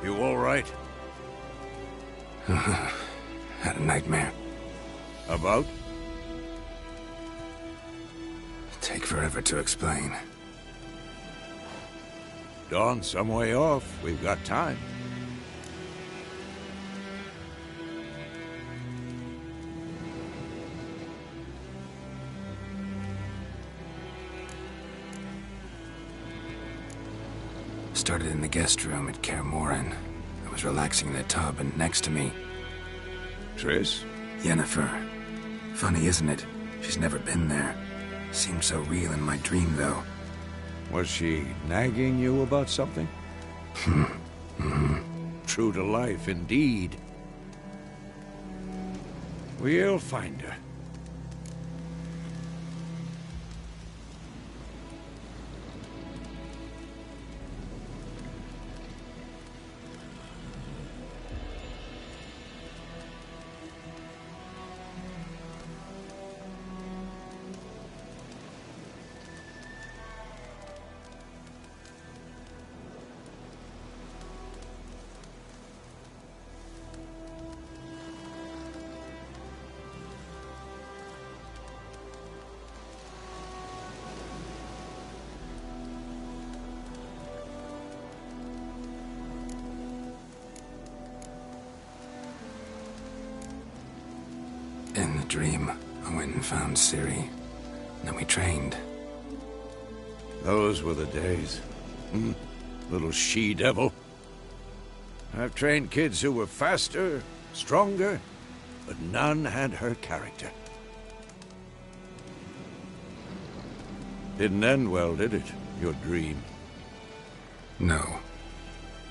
You all right? Had a nightmare. About? Take forever to explain. Dawn's some way off. We've got time. Started in the guest room at Kaer Morhen. I was relaxing in the tub, and next to me... Triss? Yennefer. Funny, isn't it? She's never been there. Seemed so real in my dream, though. Was she nagging you about something? True to life, indeed. We'll find her. In the dream, I went and found Ciri. Then we trained. Those were the days. Little she-devil. I've trained kids who were faster, stronger, but none had her character. Didn't end well, did it? Your dream? No.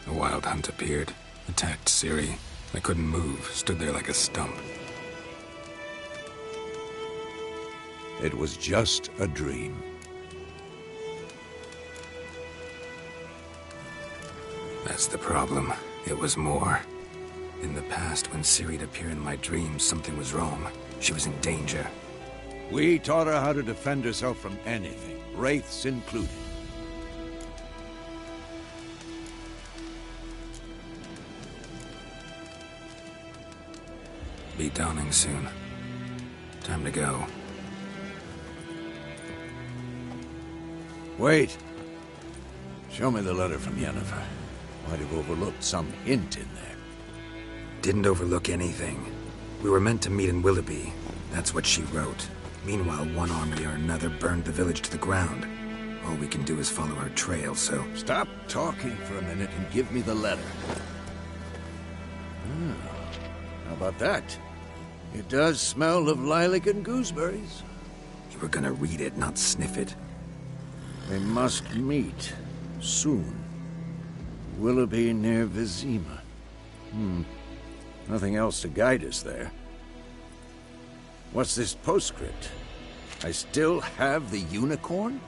A wild hunt appeared, attacked Ciri. I couldn't move, stood there like a stump. It was just a dream. That's the problem. It was more. In the past, when Ciri'd appear in my dreams, something was wrong. She was in danger. We taught her how to defend herself from anything, wraiths included. Be dawning soon. Time to go. Wait. Show me the letter from Yennefer. Might have overlooked some hint in there. Didn't overlook anything. We were meant to meet in Willoughby. That's what she wrote. Meanwhile, one army or another burned the village to the ground. All we can do is follow her trail, so... Stop talking for a minute and give me the letter. How about that? It does smell of lilac and gooseberries. You were gonna read it, not sniff it. They must meet. Soon. Willoughby near Vizima. Nothing else to guide us there. What's this postscript? I still have the unicorn?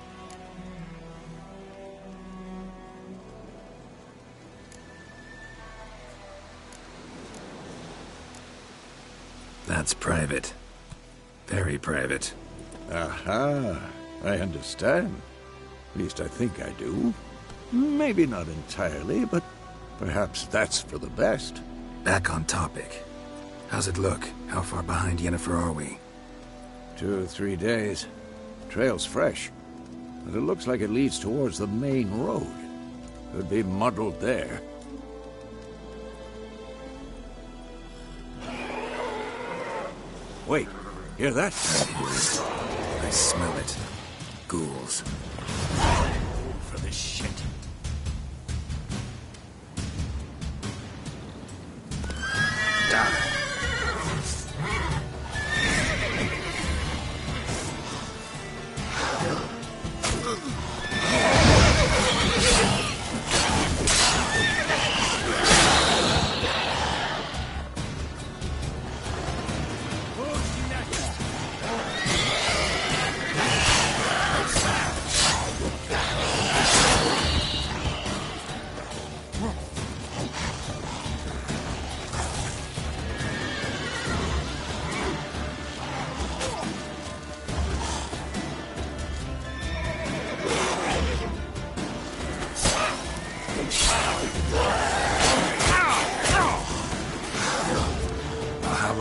That's private. Very private. Aha, I understand. At least I think I do. Maybe not entirely, but perhaps that's for the best. Back on topic. How's it look? How far behind Yennefer are we? 2 or 3 days. Trail's fresh, but it looks like it leads towards the main road. Could be muddled there. Wait, hear that? I smell it. Ghouls. For this shit. Die.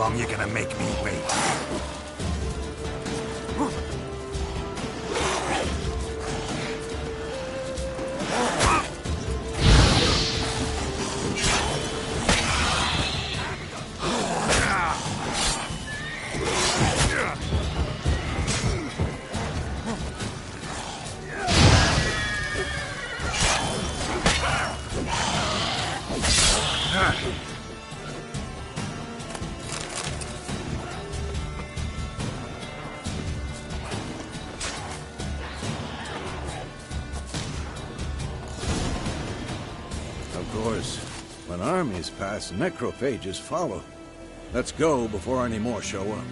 long you gonna make me wait? Of course, when armies pass, necrophages follow. Let's go before any more show up.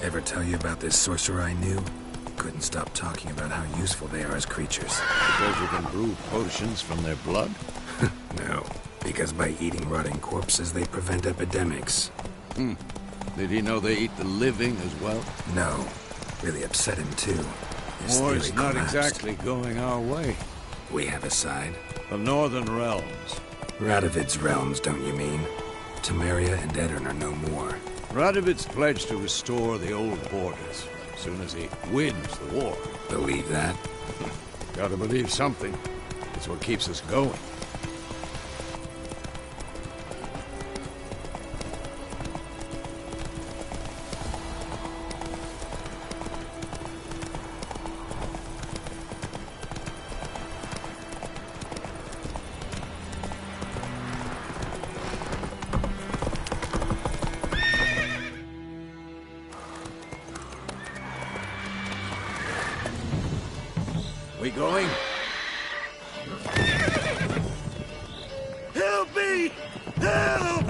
Ever tell you about this sorcerer I knew? Couldn't stop talking about how useful they are as creatures. Because you can brew potions from their blood? No, because by eating rotting corpses, they prevent epidemics. Did he know they eat the living as well? No. Really upset him, too. His War's theory not collapsed. exactly going our way. We have a side. The Northern Realms. Radovid's realms, don't you mean? Temeria and Edirn are no more. Radovid's pledged to restore the old borders as soon as he wins the war. Believe that? Gotta believe something. It's what keeps us going. We going? Help me! Help!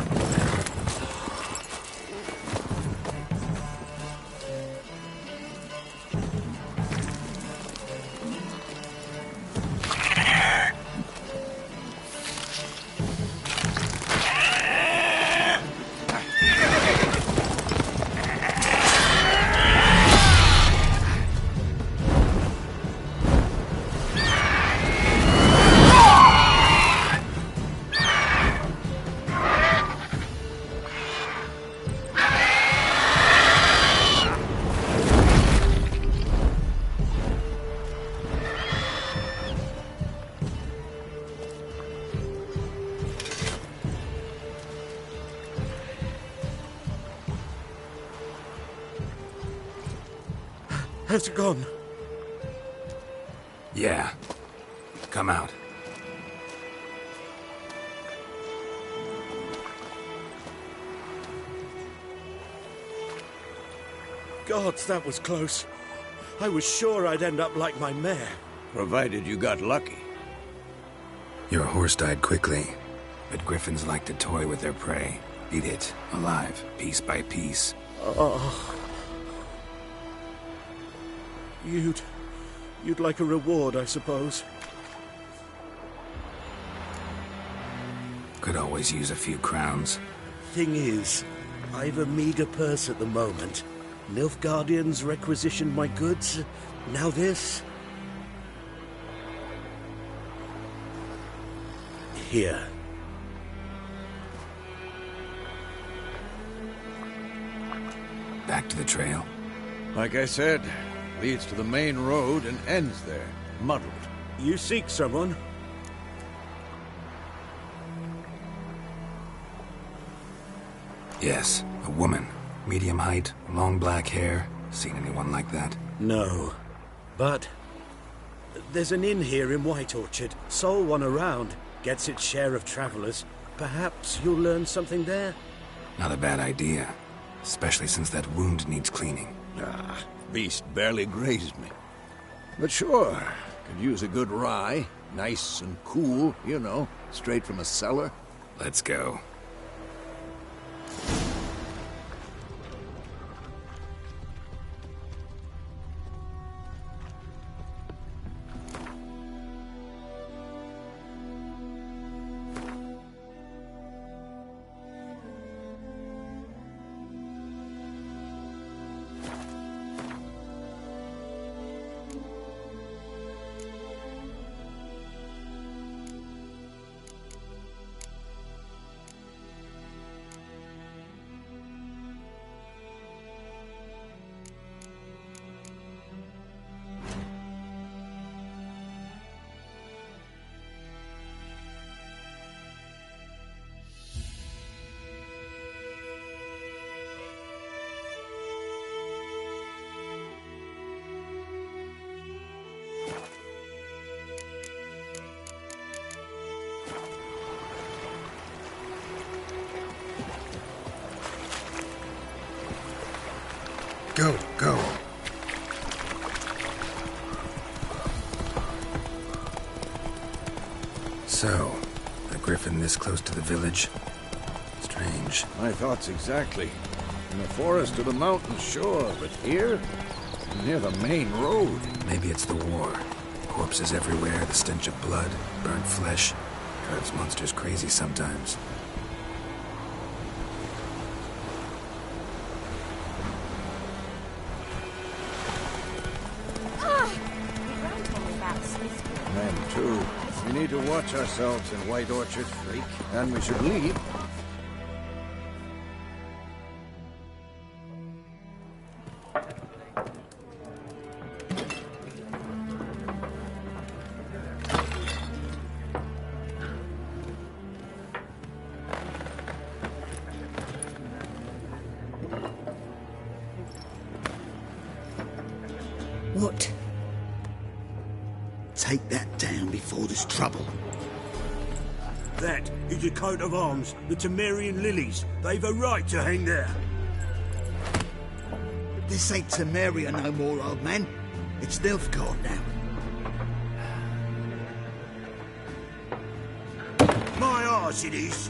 Has it gone? Yeah. Come out. Gods, that was close. I was sure I'd end up like my mare. Provided you got lucky. Your horse died quickly, but griffins like to toy with their prey. Eat it, alive, piece by piece. Oh. You'd like a reward, I suppose. Could always use a few crowns. Thing is, I've a meager purse at the moment. Nilfgaardians requisitioned my goods. Now this. Here. Back to the trail. Like I said, leads to the main road and ends there, muddled. You seek someone? Yes, a woman. Medium height, long black hair. Seen anyone like that? No. But there's an inn here in White Orchard. Sole one around. Gets its share of travelers. Perhaps you'll learn something there? Not a bad idea. Especially since that wound needs cleaning. Ah, beast barely grazed me. But sure, could use a good rye. Nice and cool, you know, straight from a cellar. Let's go. Go, go. So, a griffin this close to the village? Strange. My thoughts exactly. In the forest or the mountains, sure, but here? Near the main road. Maybe it's the war. Corpses everywhere, the stench of blood, burnt flesh. Drives monsters crazy sometimes. Men, too. We need to watch ourselves in White Orchard, freak. And we should leave. What? Take that down before there's trouble. That is a coat of arms, the Temerian lilies. They've a right to hang there. This ain't Temeria no more, old man. It's Nilfgaard now. My arse it is.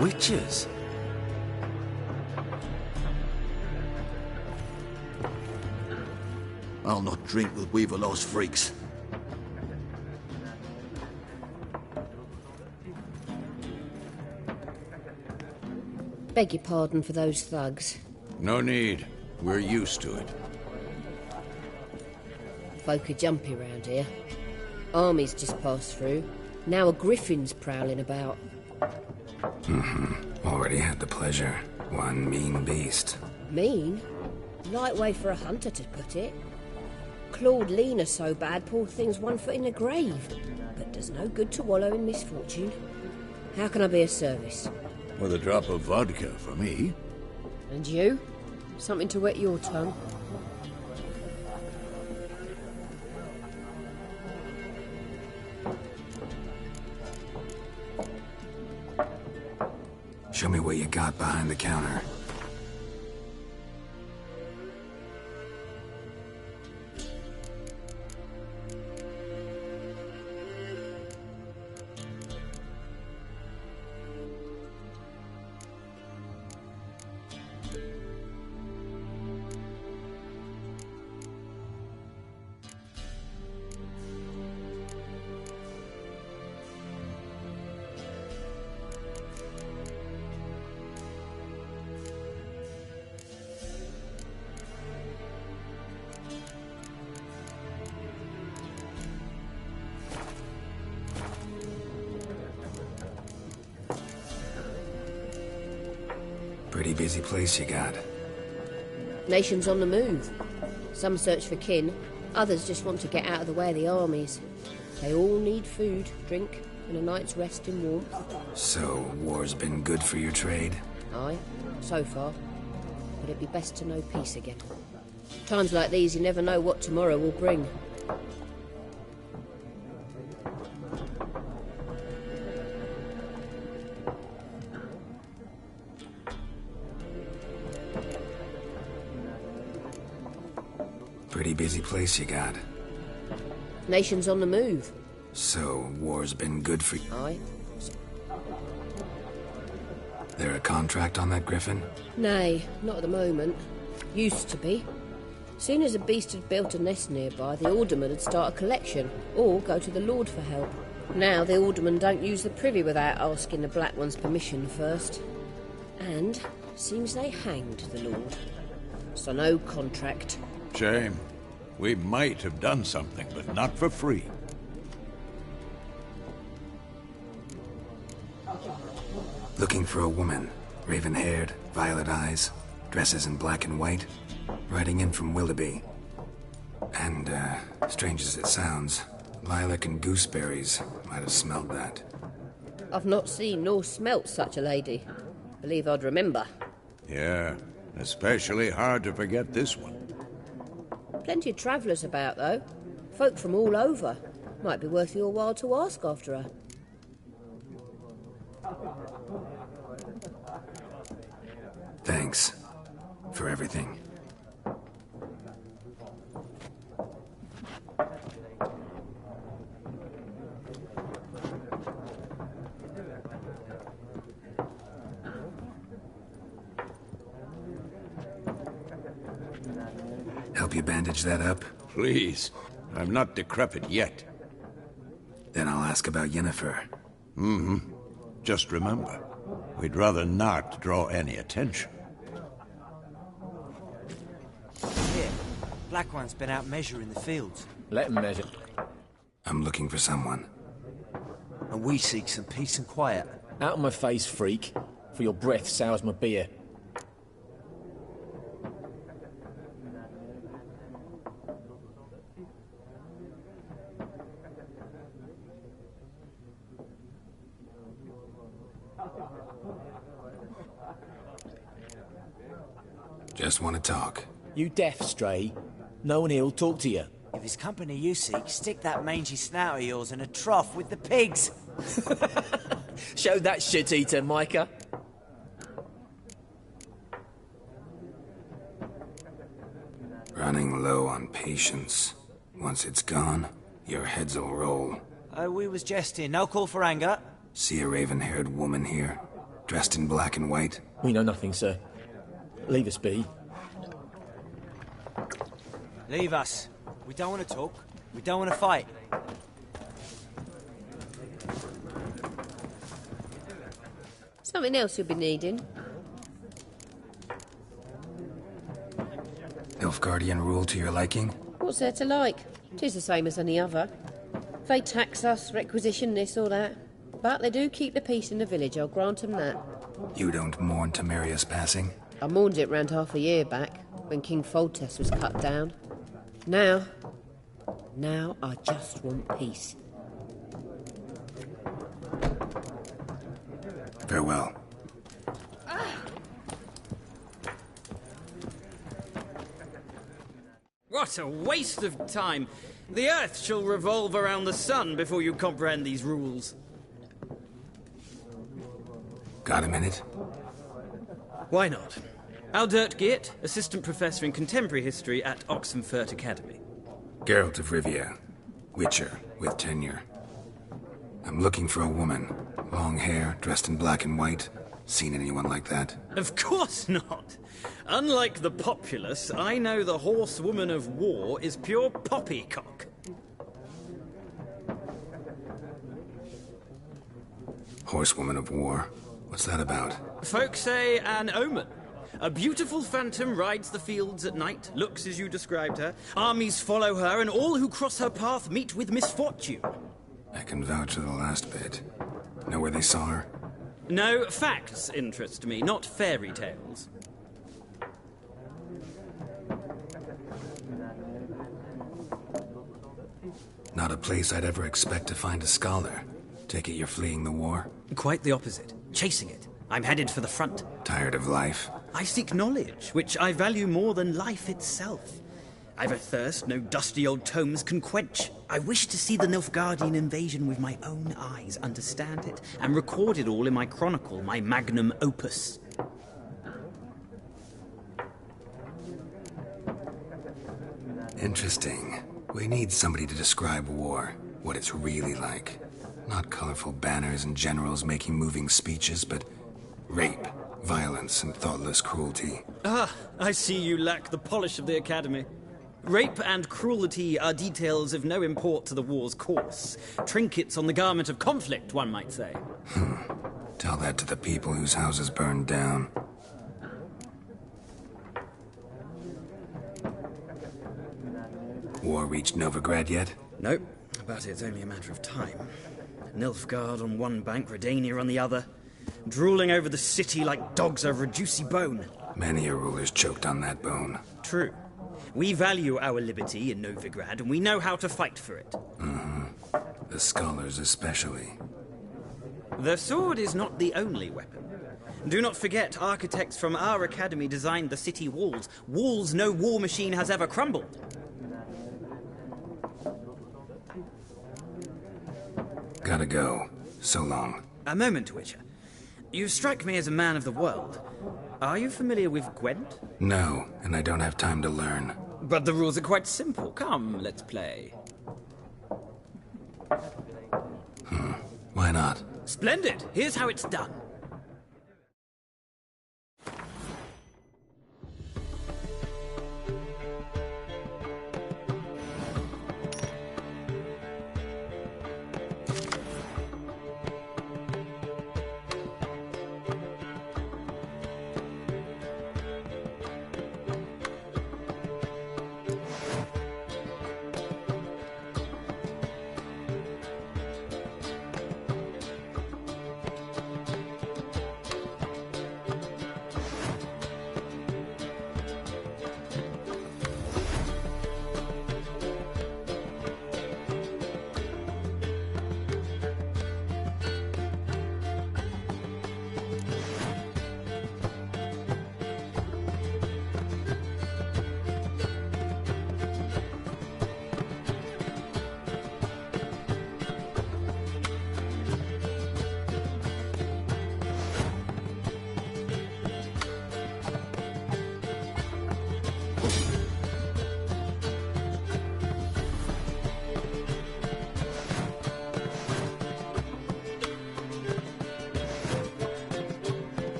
Witches? I'll not drink with Weaverlo's freaks. Beg your pardon for those thugs. No need. We're used to it. Folk are jumpy round here. Armies just passed through. Now a griffin's prowling about. Already had the pleasure. One mean beast. Mean? Light way for a hunter to put it. Clawed Lena so bad, poor thing's 1 foot in the grave. But does no good to wallow in misfortune. How can I be of service? With a drop of vodka for me. And you? Something to wet your tongue? Show me what you got behind the counter. Pretty busy place you got. Nations on the move. Some search for kin, others just want to get out of the way of the armies. They all need food, drink, and a night's rest in warmth. So, war's been good for your trade? Aye, so far. But it'd be best to know peace again. Times like these, you never know what tomorrow will bring. Pretty busy place you got. Nations on the move. So, war's been good for you? Aye. There a contract on that Griffin? Nay, not at the moment. Used to be. Soon as a beast had built a nest nearby, the alderman would start a collection, or go to the Lord for help. Now the aldermen don't use the privy without asking the Black One's permission first. And seems they hanged the Lord. So no contract. Shame. We might have done something, but not for free. Looking for a woman. Raven-haired, violet eyes, dresses in black and white. Riding in from Willoughby. And, strange as it sounds, lilac and gooseberries might have smelled that. I've not seen nor smelt such a lady. Believe I'd remember. Yeah, especially hard to forget this one. Plenty of travellers about, though. Folk from all over. Might be worth your while to ask after her. Thanks. For everything. Help you bandage that up? Please. I'm not decrepit yet. Then I'll ask about Yennefer. Mm-hmm. Just remember, we'd rather not draw any attention. Here, Black One's been out measuring the fields. Let him measure. I'm looking for someone. And we seek some peace and quiet. Out of my face, freak. For your breath sours my beer. Just want to talk. You deaf, Stray? No one here'll talk to you. If it's company you seek, stick that mangy snout of yours in a trough with the pigs. Show that shit-eater, Micah. Running low on patience. Once it's gone, your heads'll roll. We was jesting. No call for anger. See a raven-haired woman here, dressed in black and white? We know nothing, sir. Leave us be. Leave us. We don't want to talk. We don't want to fight. Something else you'll be needing. Nilfgaardian rule to your liking? What's there to like? 'Tis the same as any other. They tax us, requisition this or that. But they do keep the peace in the village, I'll grant them that. You don't mourn Temeria's passing? I mourned it round half a year back, when King Foltest was cut down. Now I just want peace. Farewell. What a waste of time! The Earth shall revolve around the sun before you comprehend these rules. Got a minute? Why not? Aldert Geert, Assistant Professor in Contemporary History at Oxenfurt Academy. Geralt of Rivia. Witcher, with tenure. I'm looking for a woman. Long hair, dressed in black and white. Seen anyone like that? Of course not! Unlike the populace, I know the horsewoman of war is pure poppycock. Horsewoman of war. What's that about? Folk say an omen. A beautiful phantom rides the fields at night, looks as you described her. Armies follow her, and all who cross her path meet with misfortune. I can vouch for the last bit. Know where they saw her? No, facts interest me, not fairy tales. Not a place I'd ever expect to find a scholar. Take it you're fleeing the war? Quite the opposite. Chasing it. I'm headed for the front. Tired of life? I seek knowledge, which I value more than life itself. I've a thirst no dusty old tomes can quench. I wish to see the Nilfgaardian invasion with my own eyes, understand it, and record it all in my chronicle, my magnum opus. Interesting. We need somebody to describe war, what it's really like. Not colorful banners and generals making moving speeches, but rape, violence, and thoughtless cruelty. Ah, I see you lack the polish of the Academy. Rape and cruelty are details of no import to the war's course. Trinkets on the garment of conflict, one might say. Tell that to the people whose houses burned down. War reached Novigrad yet? Nope, but it's only a matter of time. Nilfgaard on one bank, Redania on the other, drooling over the city like dogs over a juicy bone. Many a ruler's choked on that bone. True. We value our liberty in Novigrad, and we know how to fight for it. The scholars especially. The sword is not the only weapon. Do not forget, architects from our academy designed the city walls. Walls no war machine has ever crumbled. Gotta go. So long. A moment, Witcher. You strike me as a man of the world. Are you familiar with Gwent? No, and I don't have time to learn. But the rules are quite simple. Come, let's play. Why not? Splendid! Here's how it's done.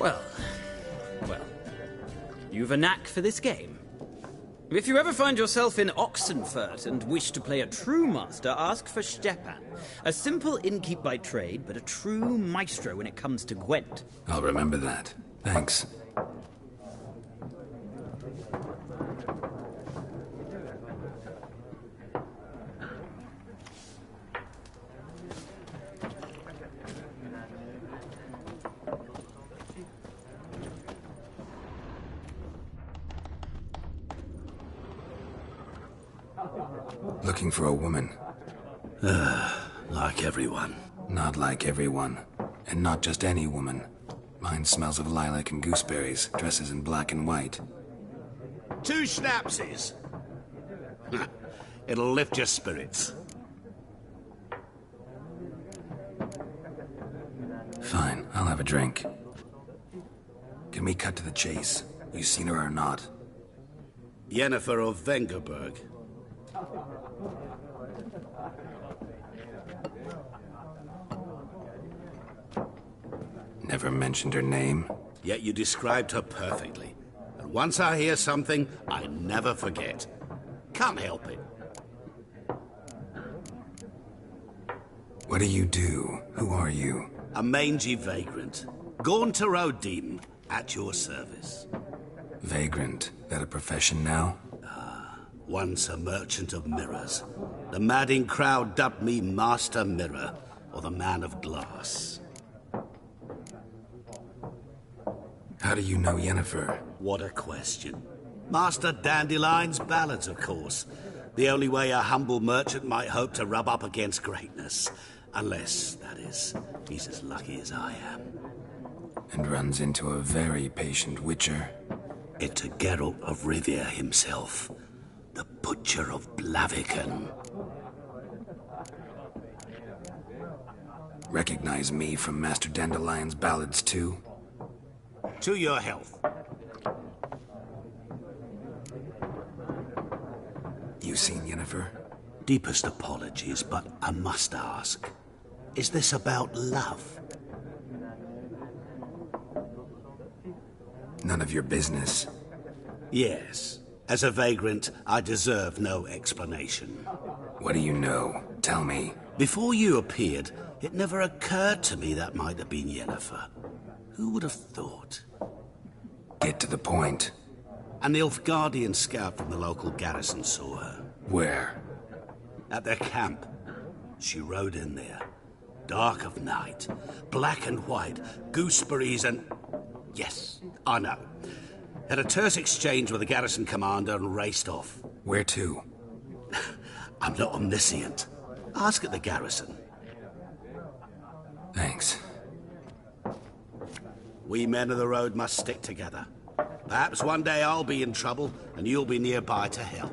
Well, you've a knack for this game. If you ever find yourself in Oxenfurt and wish to play a true master, ask for Stepan. A simple innkeep by trade, but a true maestro when it comes to Gwent. I'll remember that. Thanks. Looking for a woman. Like everyone. Not like everyone. And not just any woman. Mine smells of lilac and gooseberries, dresses in black and white. 2 schnapsies. It'll lift your spirits. Fine, I'll have a drink. Can we cut to the chase? You seen her or not? Yennefer of Vengerberg. Never mentioned her name. Yet you described her perfectly. And once I hear something, I never forget. Can't help it. What do you do? Who are you? A mangy vagrant. Gaunter O'Dean, at your service. Vagrant. That a profession now? Once a merchant of mirrors. The madding crowd dubbed me Master Mirror, or the Man of Glass. How do you know Yennefer? What a question. Master Dandelion's ballads, of course. The only way a humble merchant might hope to rub up against greatness. Unless, that is, he's as lucky as I am. And runs into a very patient witcher. Into Geralt of Rivia himself. The Butcher of Blaviken. Recognize me from Master Dandelion's ballads, too? To your health. You seen Yennefer? Deepest apologies, but I must ask. Is this about love? None of your business. Yes. As a vagrant, I deserve no explanation. What do you know? Tell me. Before you appeared, it never occurred to me that might have been Yennefer. Who would have thought? Get to the point. An Nilfgaardian scout from the local garrison saw her. Where? At their camp. She rode in there. Dark of night. Black and white. Gooseberries and... Yes, I know. Had a terse exchange with the garrison commander and raced off. Where to? I'm not omniscient. Ask at the garrison. Thanks. We men of the road must stick together. Perhaps one day I'll be in trouble and you'll be nearby to help.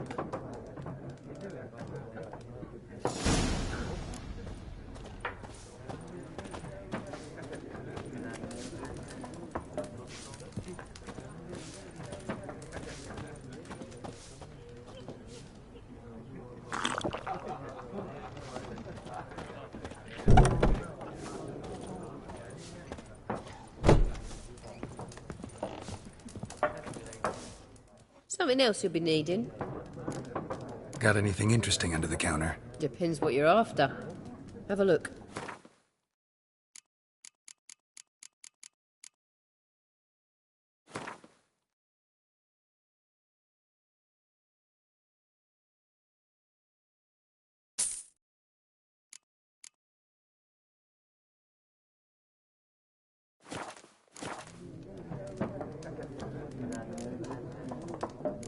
Something else you'll be needing? Got anything interesting under the counter? Depends what you're after. Have a look.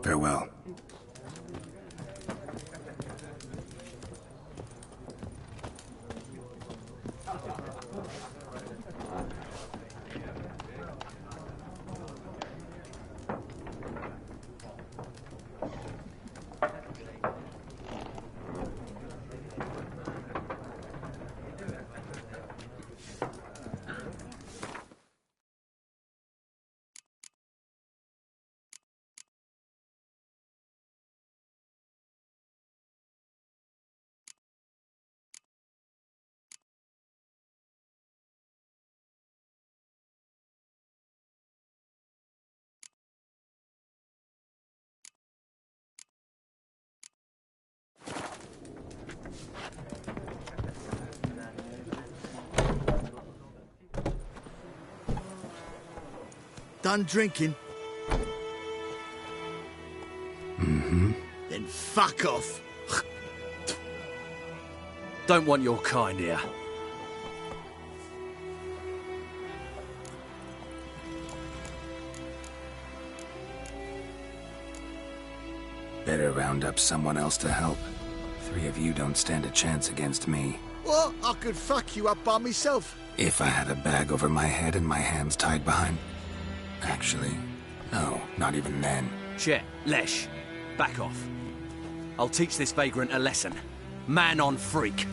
Farewell. Done drinking? Mm-hmm. Then fuck off. Don't want your kind here. Better round up someone else to help. 3 of you don't stand a chance against me. Well, I could fuck you up by myself. If I had a bag over my head and my hands tied behind... Actually, no, not even then. Chet, Lesh, back off. I'll teach this vagrant a lesson. Man on freak.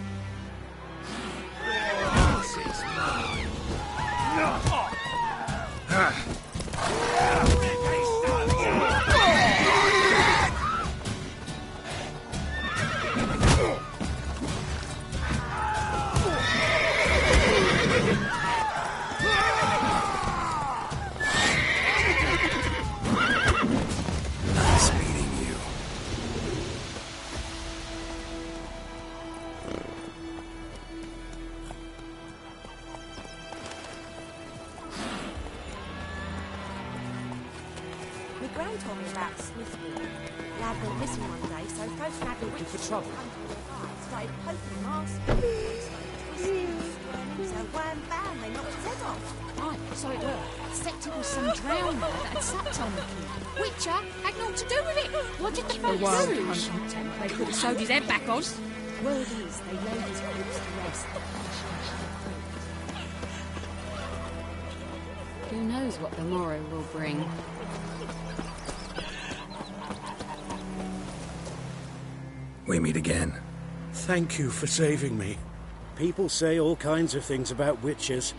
Nice meeting you. My gran told me about Smithfield. Lad went missing one day, so folks had looking for trouble. Started poking masks. So wham bam, they knocked his head off. Right, so it were. Except it was some drowned lad that had sapped on the kid. Witcher had naught to do with it. What did the folk do? They could have sewed his head back on. Word is, they laid his corpse to rest. Who knows what the morrow will bring? We meet again. Thank you for saving me. People say all kinds of things about witches,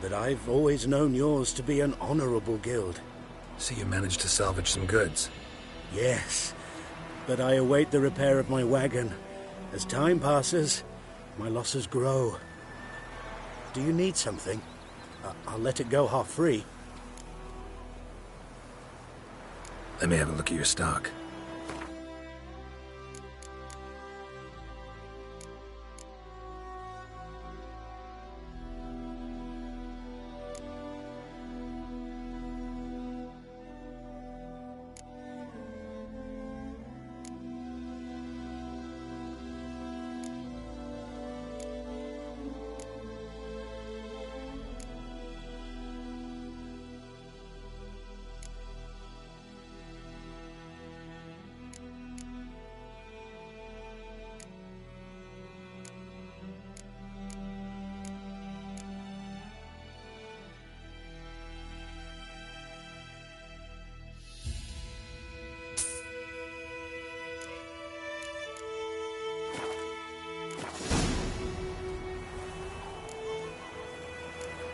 but I've always known yours to be an honorable guild. So you managed to salvage some goods? Yes, but I await the repair of my wagon. As time passes, my losses grow. Do you need something? I'll let it go half-free. Let me have a look at your stock.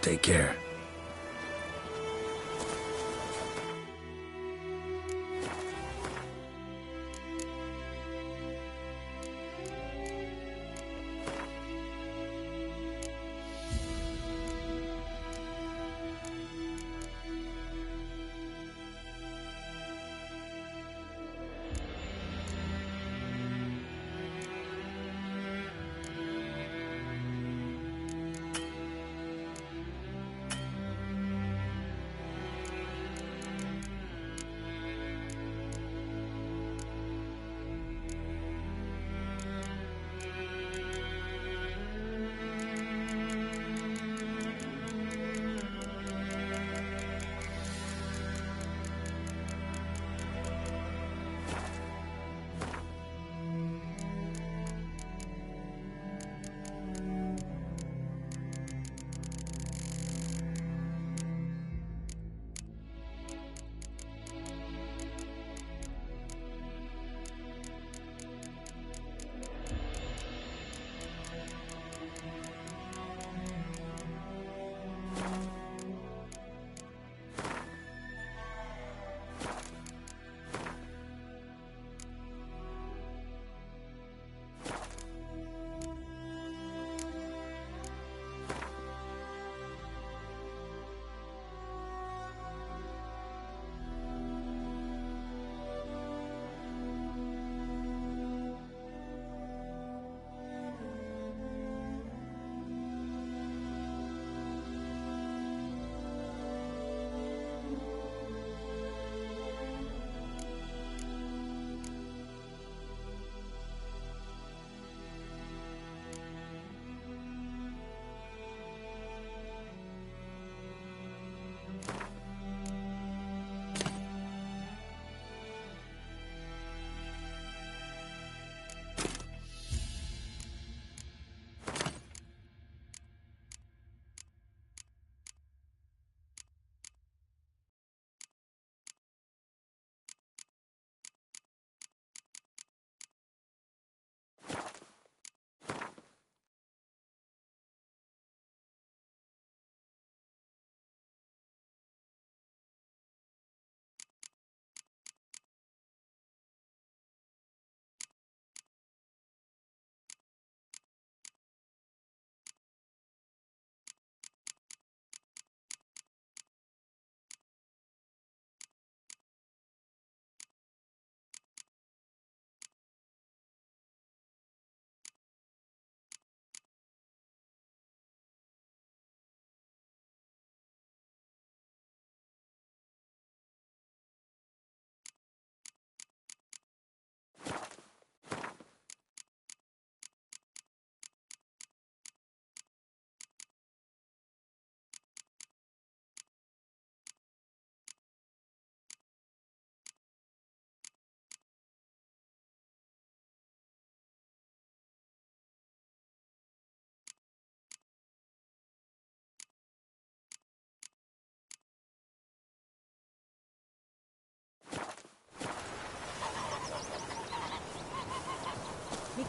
Take care.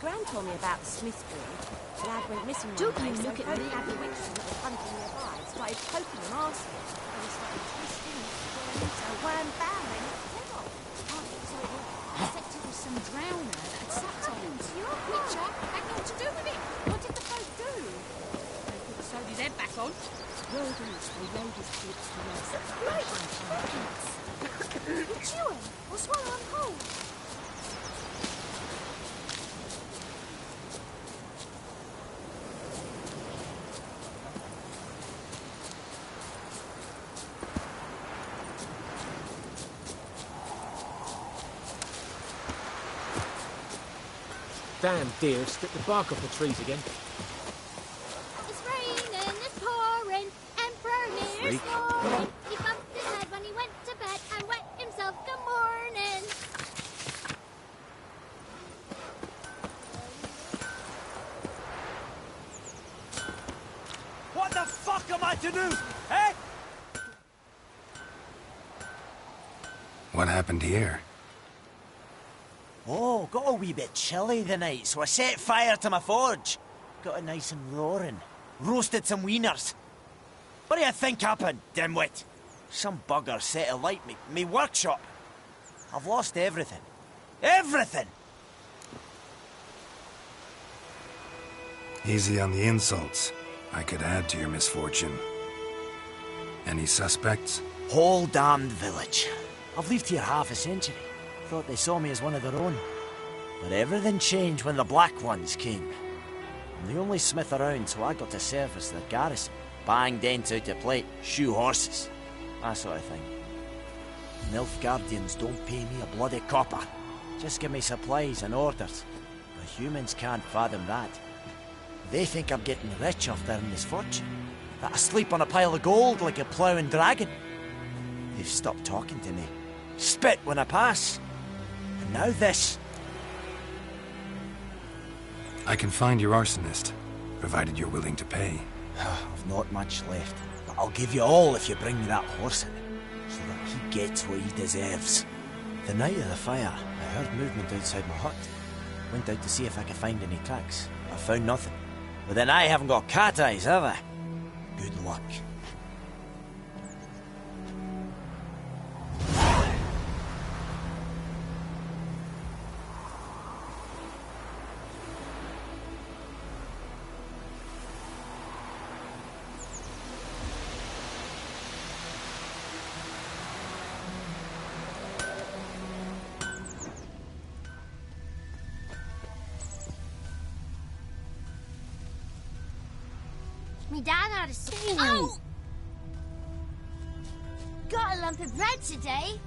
Gran told me about Smithfield. The lad went missing one Don't day, you so look at Coach me. Abby Wixon that was hunting nearby started poking him asking. And he started twisting and squirming, so wham bam, they knocked his head off. Oh, so it was. I thought it was some drowner that had sucked on him. Which had naught to do with it. What did the folk do? They could have sewed his head back on. Rodents, they laid his corpse to rest. Right, you chew him or swallow him whole. Damn deer have stripped the bark off the trees again. It's raining, it's pouring, Emperor Lear's snoring. He bumped his head when he went to bed and wet himself. Good morning. What the fuck am I to do? Eh? What happened here? Oh, got a wee bit chilly the night, so I set fire to my forge. Got it nice and roaring. Roasted some wieners. What do you think happened, dimwit? Some bugger set alight me workshop. I've lost everything. Everything! Easy on the insults. I could add to your misfortune. Any suspects? Whole damned village. I've lived here half a century. Thought they saw me as one of their own. But everything changed when the Black Ones came. I'm the only smith around, so I got to service their garrison. Bang dents out of plate, shoe horses. That sort of thing. Nilfgaardians don't pay me a bloody copper. Just give me supplies and orders. The humans can't fathom that. They think I'm getting rich off their misfortune. That I sleep on a pile of gold like a ploughing dragon. They've stopped talking to me. Spit when I pass. And now this. I can find your arsonist, provided you're willing to pay. I've not much left, but I'll give you all if you bring me that horse in, so that he gets what he deserves. The night of the fire, I heard movement outside my hut. Went out to see if I could find any tracks. I found nothing. But then I haven't got cat eyes, have I? Good luck. Me dad had a Oh! Got a lump of bread today.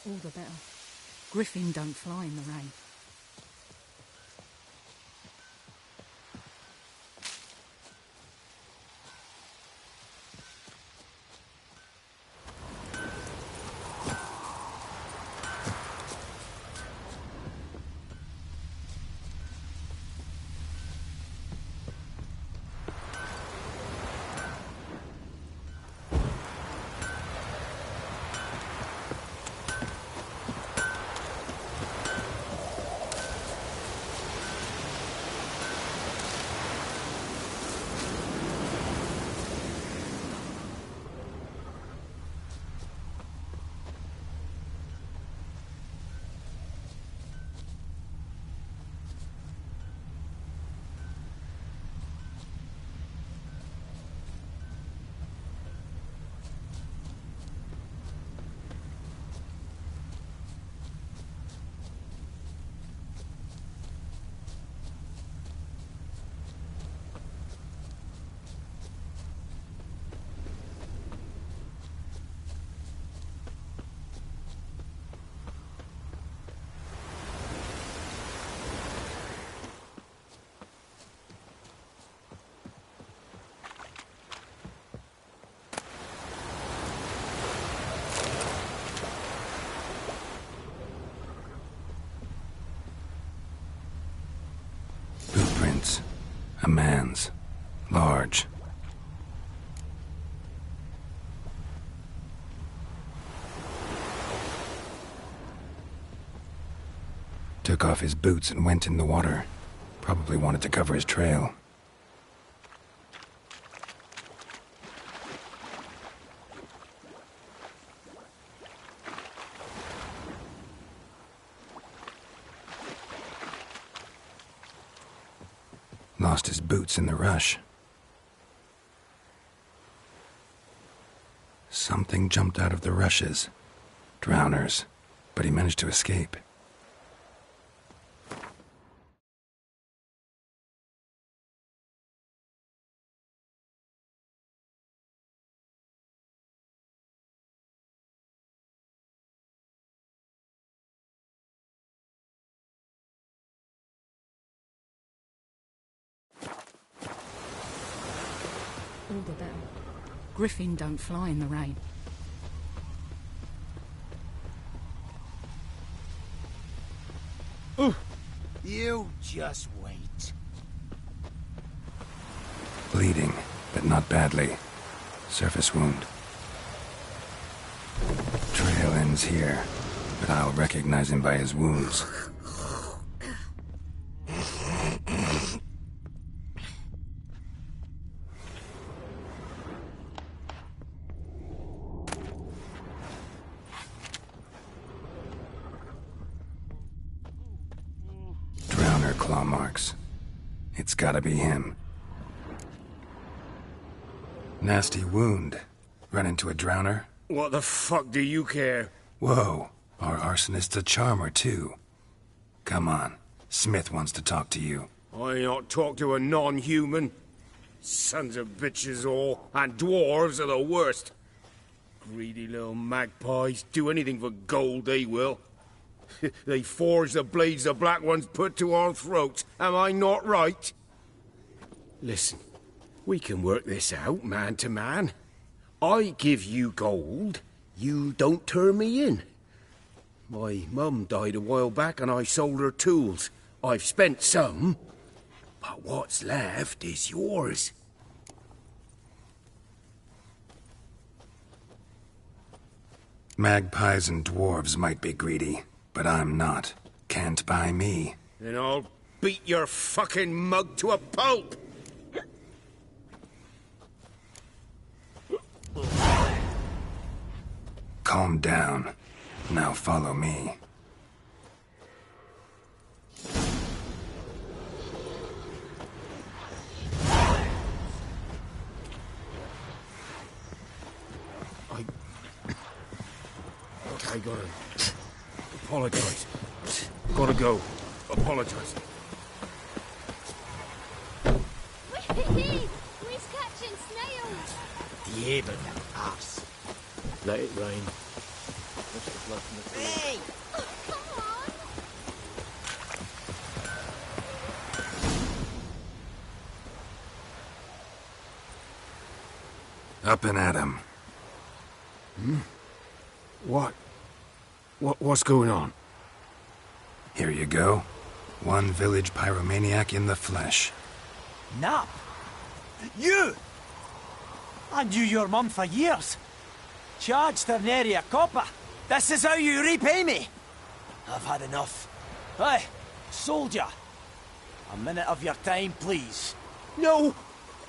All the better. Griffin don't fly in the rain. A man's. Large. Took off his boots and went in the water. Probably wanted to cover his trail. Lost his boots in the rush. Something jumped out of the rushes. Drowners. But he managed to escape. Order them. Griffin don't fly in the rain. You just wait. Bleeding, but not badly. Surface wound. Trail ends here, but I'll recognize him by his wounds. Drowner claw marks. It's gotta be him. Nasty wound. Run into a drowner? What the fuck do you care? Whoa, our arsonist's a charmer too. Come on, Smith wants to talk to you. I not talk to a non-human. Sons of bitches all, and dwarves are the worst. Greedy little magpies, do anything for gold they will. They forge the blades the Black Ones put to our throats, am I not right? Listen, we can work this out man to man. I give you gold, you don't turn me in. My mum died a while back and I sold her tools. I've spent some, but what's left is yours. Magpies and dwarves might be greedy, but I'm not. Can't buy me. Then I'll beat your fucking mug to a pulp! Calm down. Now follow me. I gotta apologize. Gotta go. Apologize. We's catching snails. Yeah, but the arse. Let it rain. Hey! Oh, come on. Up and at him. What's going on? Here you go. One village pyromaniac in the flesh. Nap? You! I knew your mum for years. Charged her nary a copper. This is how you repay me. I've had enough. Hey, soldier. A minute of your time, please. No!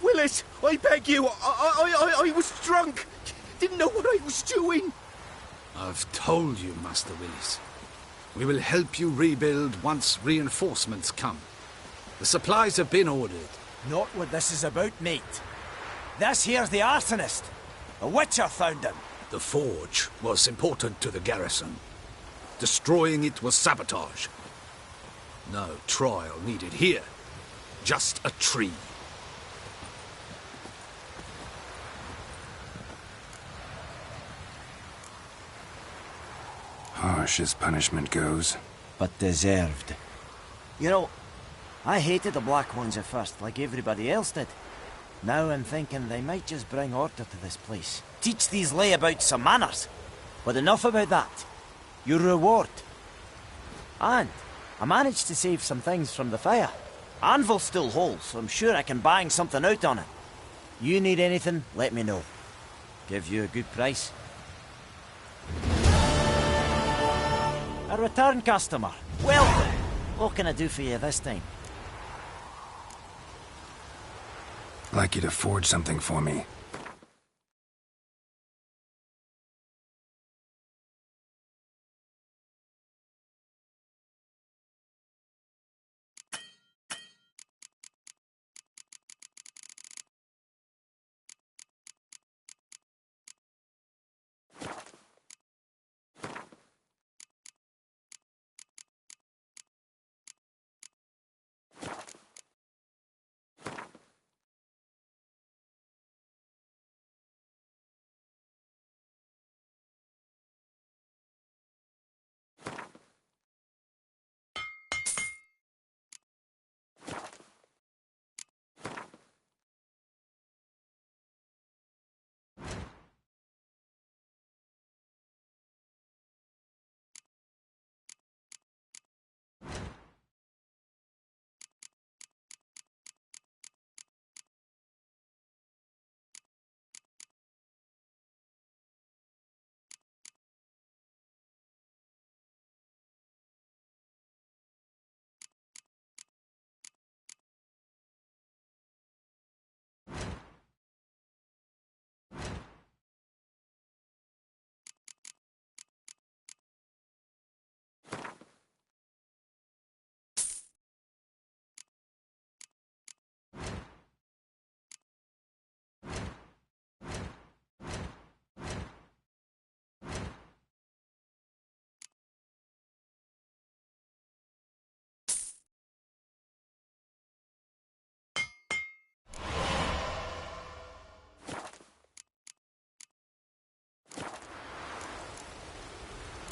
Willis, I beg you. I was drunk. Didn't know what I was doing. I've told you, Master Willis. We will help you rebuild once reinforcements come. The supplies have been ordered. Not what this is about, mate. This here's the arsonist. A witcher found him. The forge was important to the garrison. Destroying it was sabotage. No trial needed here. Just a tree. Harsh as punishment goes. But deserved. You know, I hated the Black Ones at first, like everybody else did. Now I'm thinking they might just bring order to this place. Teach these layabouts some manners. But enough about that. Your reward. And I managed to save some things from the fire. Anvil still holds, so I'm sure I can bang something out on it. You need anything, let me know. Give you a good price. A return customer. Welcome. What can I do for you this time? I'd like you to forge something for me.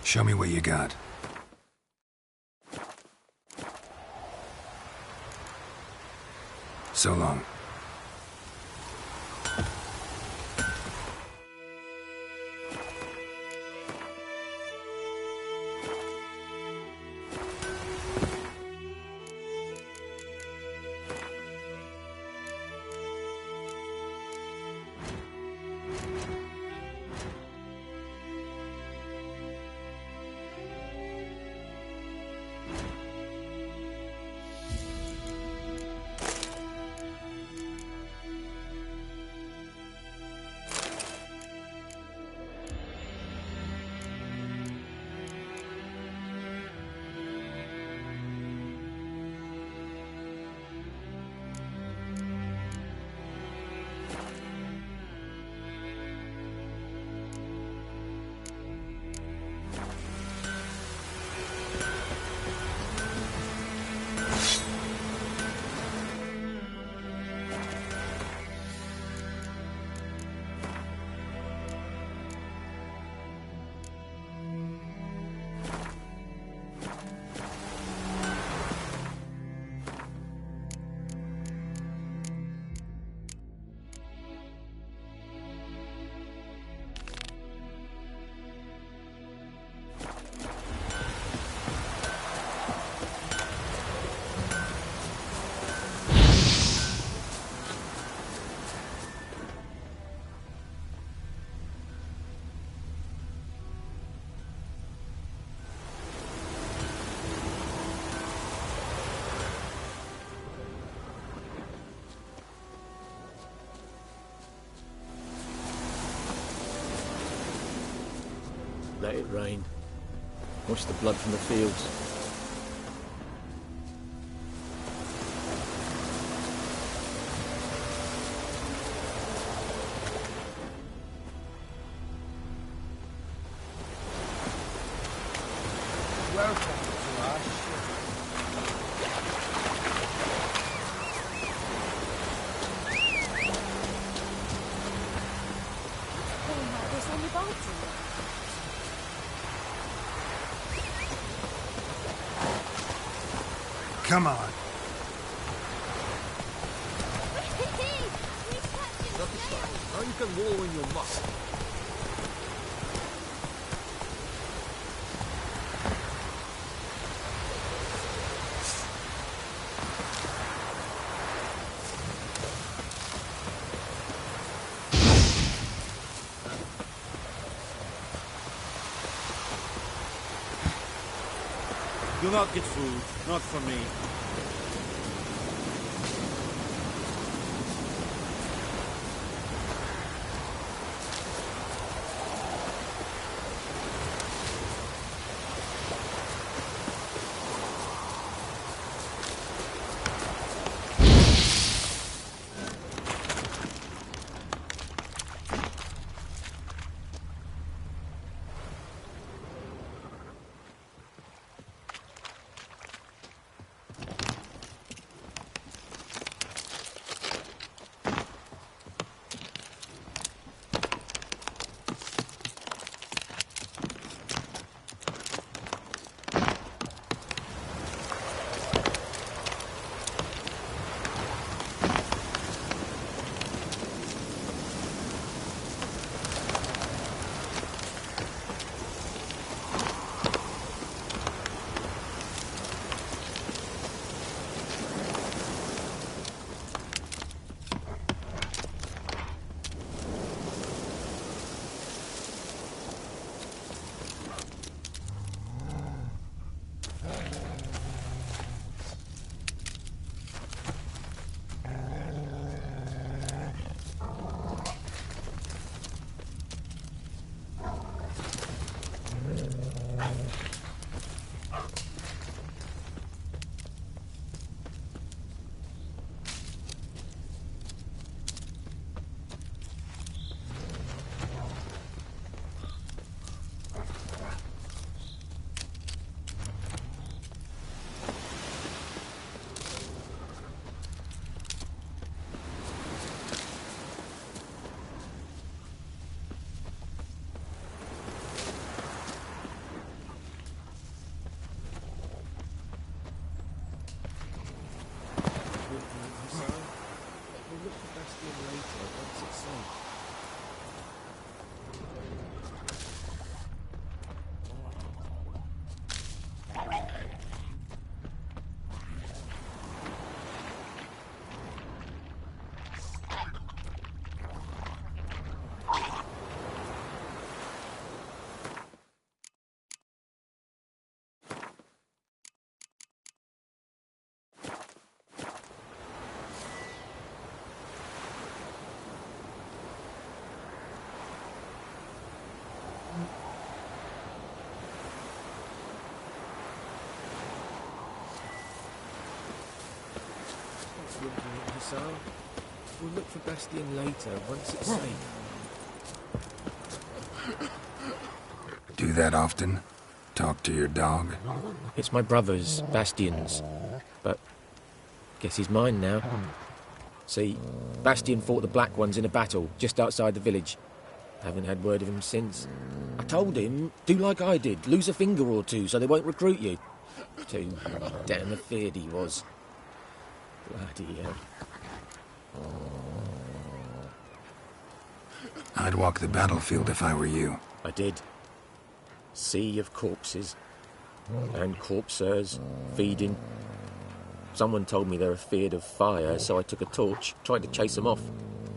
Show me what you got. So long. Let it rain. Wash the blood from the fields. Welcome to our ship. Pouring like this on your bottom. Come on. Now you can wallow in your muck. Do not get food. Not for me. Hussar. We'll look for Bastien later, once it's safe. Do that often? Talk to your dog? It's my brother's, Bastien's. But guess he's mine now. See, Bastien fought the Black Ones in a battle just outside the village. Haven't had word of him since. I told him, do like I did, lose a finger or two so they won't recruit you. Too damn afeard he was. Bloody hell. I'd walk the battlefield if I were you. I did. Sea of corpses. And corpsers, feeding. Someone told me they're afeard of fire, so I took a torch, tried to chase them off.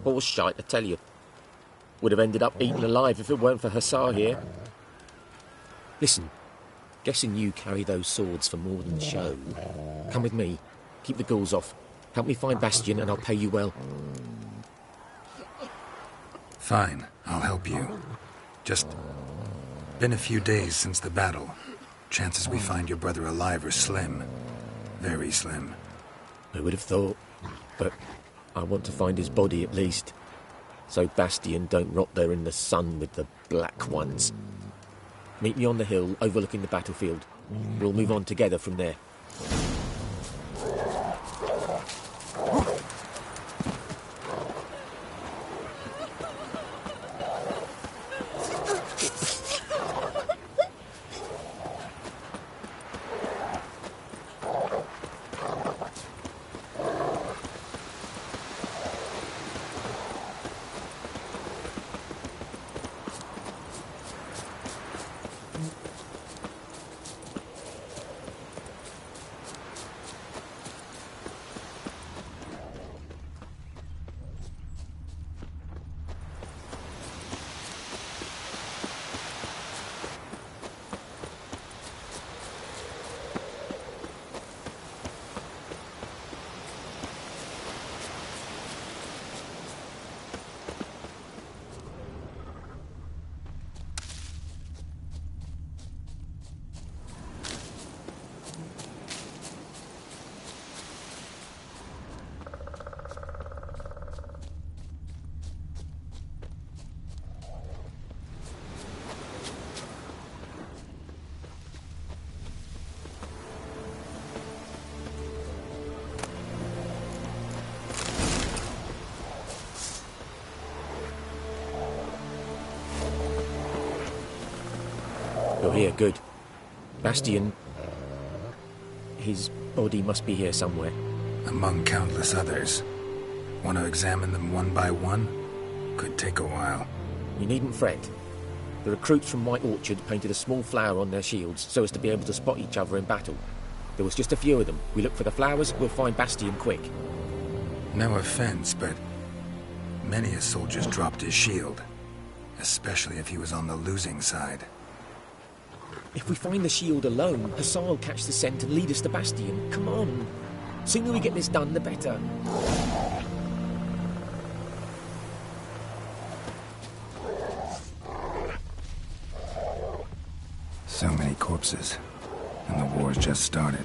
Horse shite, I tell you. Would have ended up eaten alive if it weren't for Hussar here. Listen, guessing you carry those swords for more than show. Come with me. Keep the ghouls off. Help me find Bastien and I'll pay you well. Fine, I'll help you. Just been a few days since the battle. Chances we find your brother alive are slim. Very slim. I would have thought, but I want to find his body at least. So Bastien don't rot there in the sun with the Black Ones. Meet me on the hill overlooking the battlefield. We'll move on together from there. You're here, good. Bastian... His body must be here somewhere. Among countless others. Want to examine them one by one? Could take a while. You needn't fret. The recruits from White Orchard painted a small flower on their shields so as to be able to spot each other in battle. There was just a few of them. We look for the flowers, we'll find Bastian quick. No offense, but many a soldier's dropped his shield. Especially if he was on the losing side. If we find the shield alone, Hussar will catch the scent and lead us to Bastian. Come on. Sooner we get this done, the better. So many corpses, and the war's just started.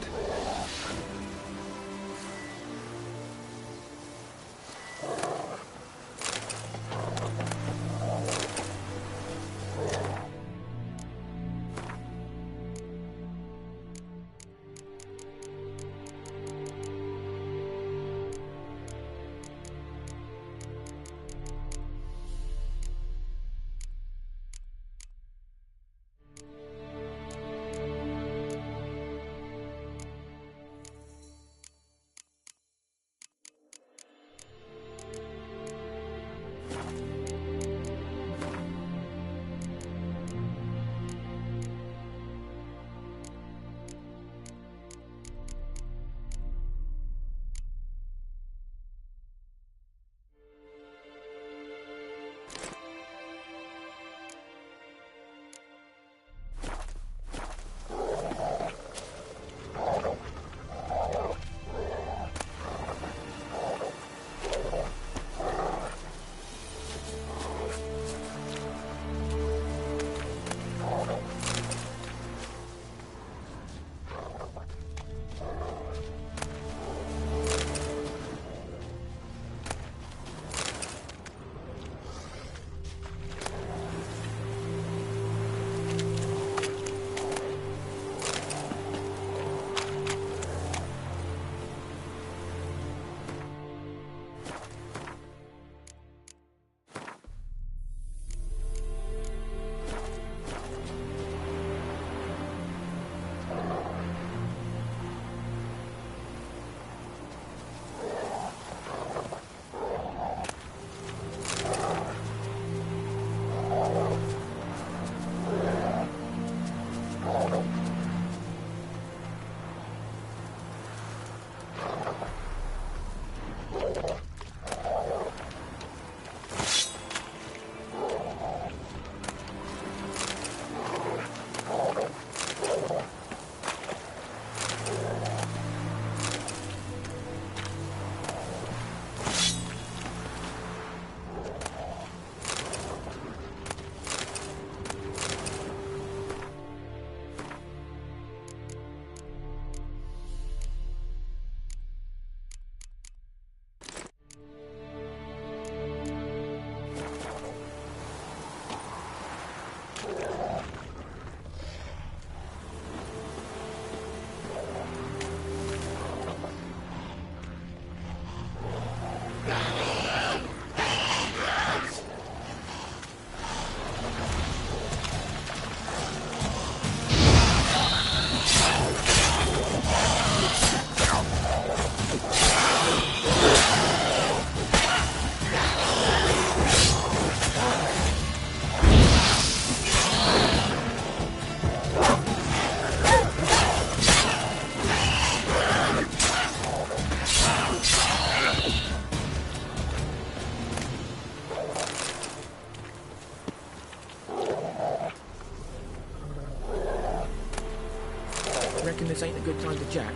Reckon this ain't a good time to jack.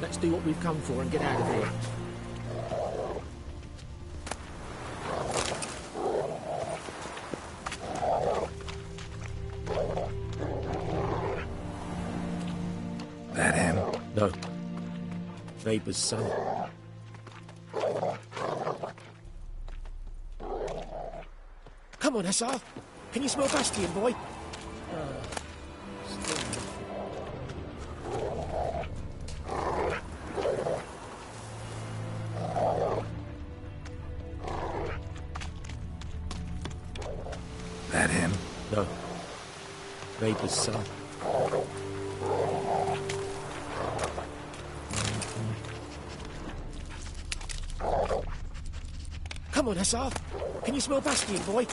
Let's do what we've come for and get out of here. That him? No. Weber's son. Come on, Hussar. Can you smell Bastian, boy? That him? No. Neighbour's son. Come on, Hussar. Can you smell Bastion, boy?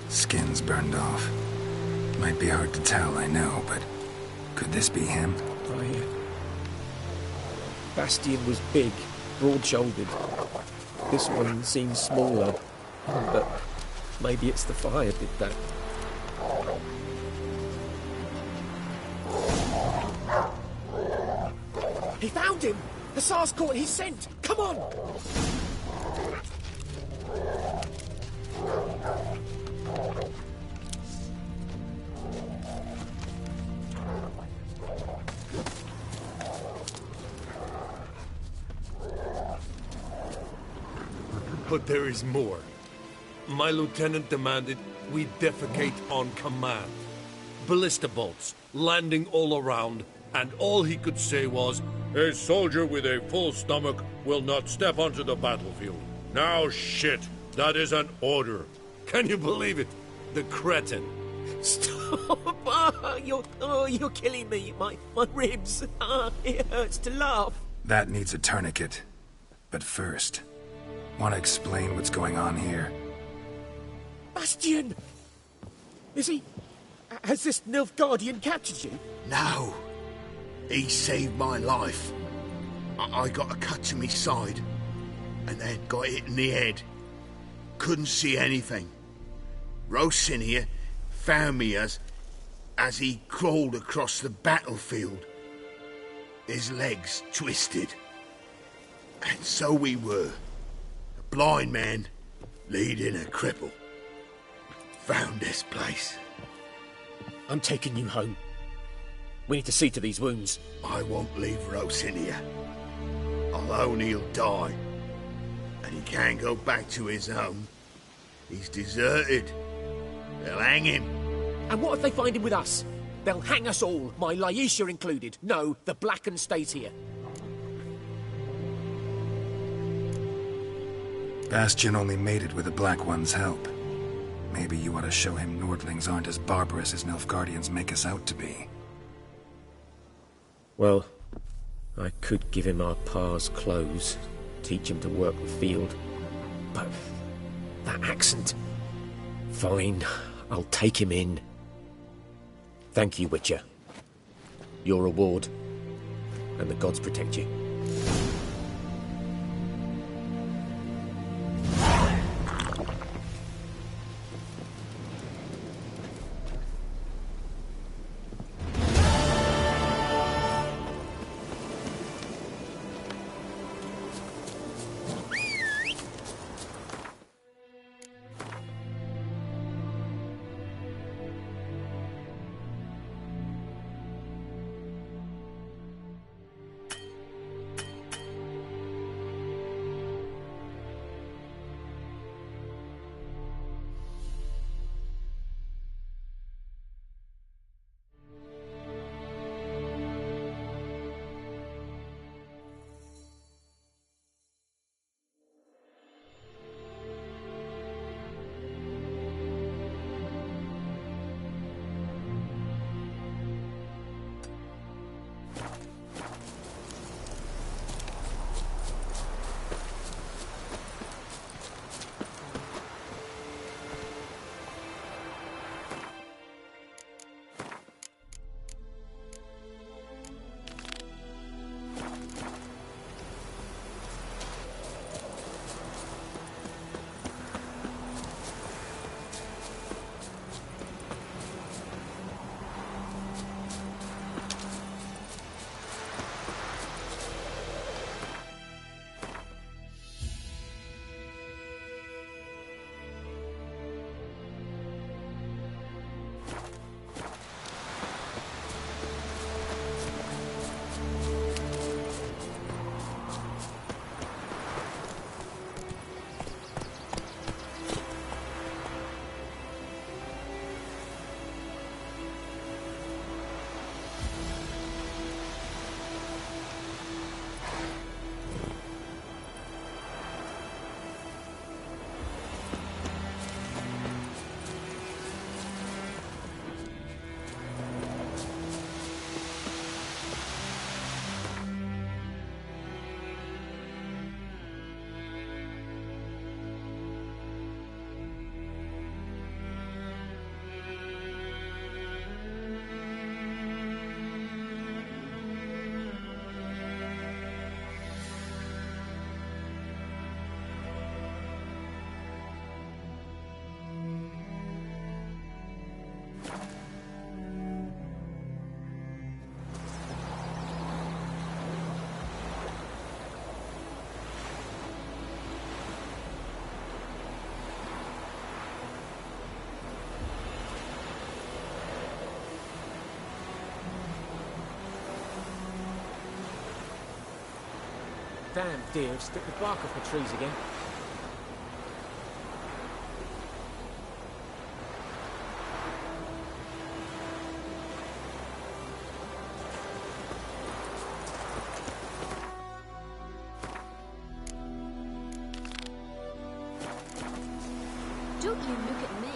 Skin's burned off. Might be hard to tell, I know, but could this be him? Bastion was big, broad-shouldered. This one seems smaller, but maybe it's the fire did that. He found him! Hussar's caught his scent! Come on! But there is more. My lieutenant demanded we defecate on command. Ballista bolts, landing all around, and all he could say was, "A soldier with a full stomach will not step onto the battlefield." Now shit, that is an order. Can you believe it? The cretin. Stop! You're killing me. My ribs. It hurts to laugh. That needs a tourniquet. But first, want to explain what's going on here? Bastion! Is he... Has this Nilfgaardian captured you? No. He saved my life. I got a cut to my side, and then got hit in the head. Couldn't see anything. Rosinia found me as he crawled across the battlefield. His legs twisted. And so we were. A blind man leading a cripple. Found this place. I'm taking you home. We need to see to these wounds. I won't leave Rosinia. Alone he'll die. And he can't go back to his home. He's deserted. They'll hang him. And what if they find him with us? They'll hang us all, my Laisha included. No, the Blacken stays here. Bastion only made it with the Black One's help. Maybe you ought to show him Nordlings aren't as barbarous as Nilfgaardians make us out to be. Well, I could give him our pa's clothes, teach him to work the field. But that accent... Fine, I'll take him in. Thank you, Witcher. Your reward, and the gods protect you. Damn deer have stripped the bark off the trees again. Don't you look at me.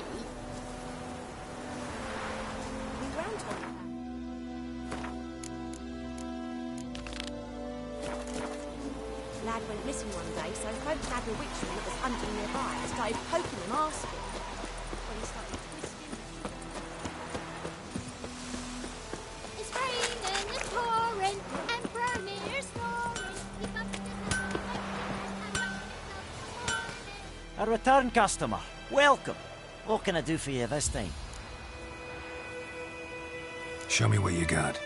We ran Tommy back. Lad went missing one day, so folk nabbed a witchman that was hunting nearby and started poking him, asking. When he started twisting. It's raining and pouring and Brownier's snoring. He bumped into A return customer. Welcome. What can I do for you this time? Show me what you got.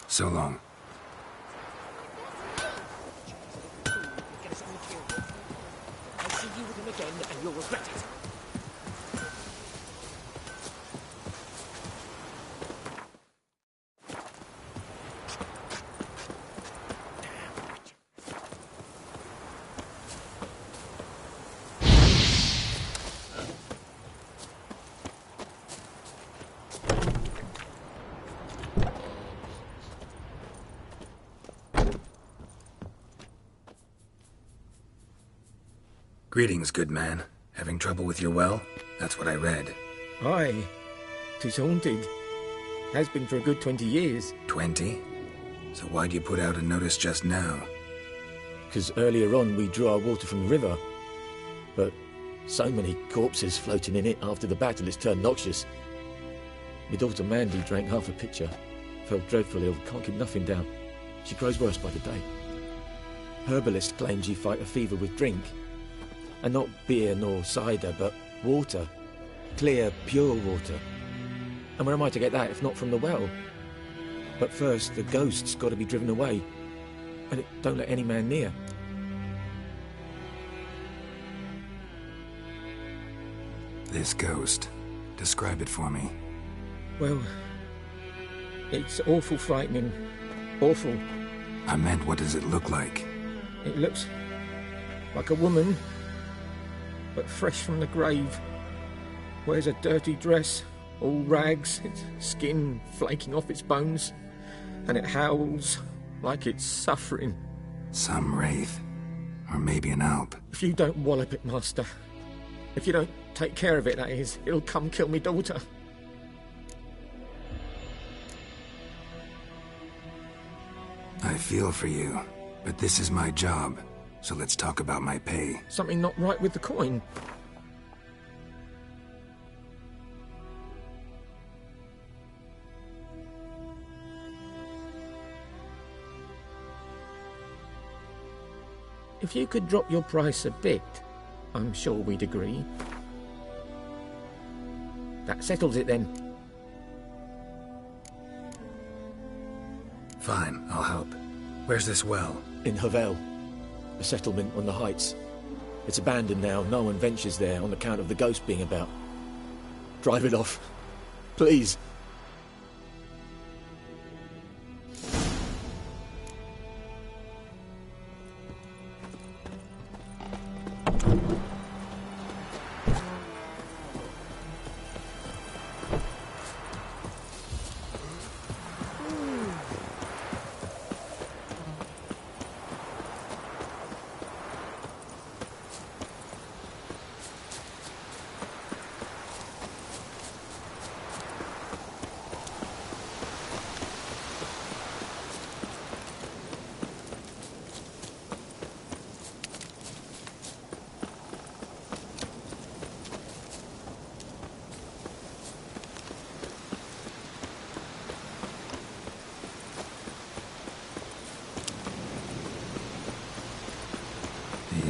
So long. I'll see you with him again and you'll regret it. Greetings, good man. Having trouble with your well? That's what I read. Aye. 'Tis haunted. Has been for a good 20 years. 20? So why'd you put out a notice just now? Because earlier on we drew our water from the river. But so many corpses floating in it after the battle it's turned noxious. My daughter Mandy drank half a pitcher. Felt dreadfully ill, can't keep nothing down. She grows worse by the day. Herbalist claims you fight a fever with drink. And not beer nor cider, but water. Clear, pure water. And where am I to get that if not from the well? But first, the ghost's got to be driven away. And it don't let any man near. This ghost. Describe it for me. Well, it's awful frightening. Awful. I meant, what does it look like? It looks like a woman, but fresh from the grave. Wears a dirty dress, all rags, its skin flaking off its bones, and it howls like it's suffering. Some wraith. Or maybe an alp. If you don't wallop it, Master, if you don't take care of it, that is, it'll come kill me daughter. I feel for you, but this is my job, so let's talk about my pay. Something not right with the coin. If you could drop your price a bit, I'm sure we'd agree. That settles it then. Fine, I'll help. Where's this well? In Havel, a settlement on the heights. It's abandoned now. No one ventures there on account of the ghost being about. Drive it off. Please.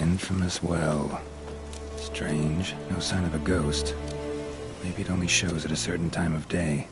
Infamous well. Strange, no sign of a ghost. Maybe it only shows at a certain time of day.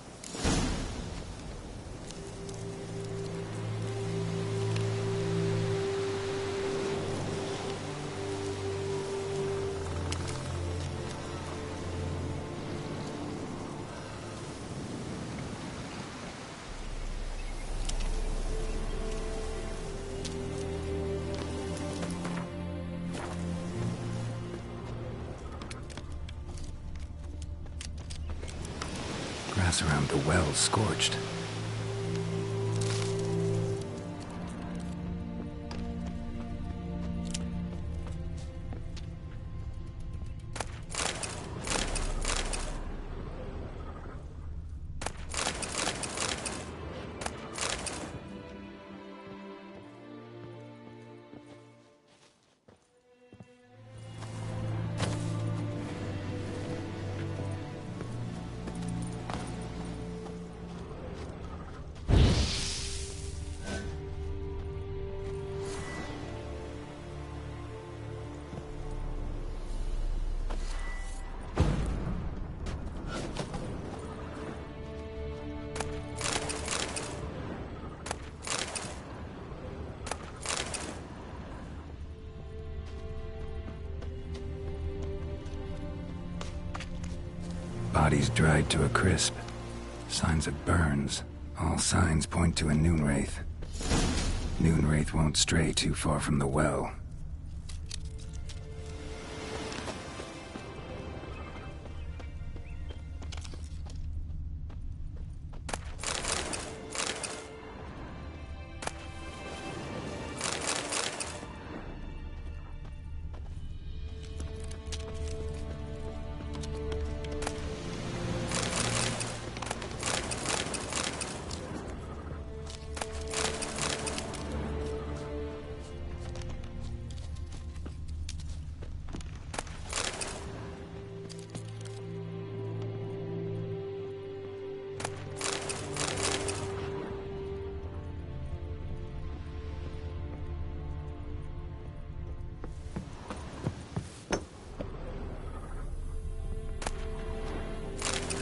Grass around the well scorched. Bodies dried to a crisp. Signs of burns. All signs point to a Noonwraith. Noonwraith won't stray too far from the well.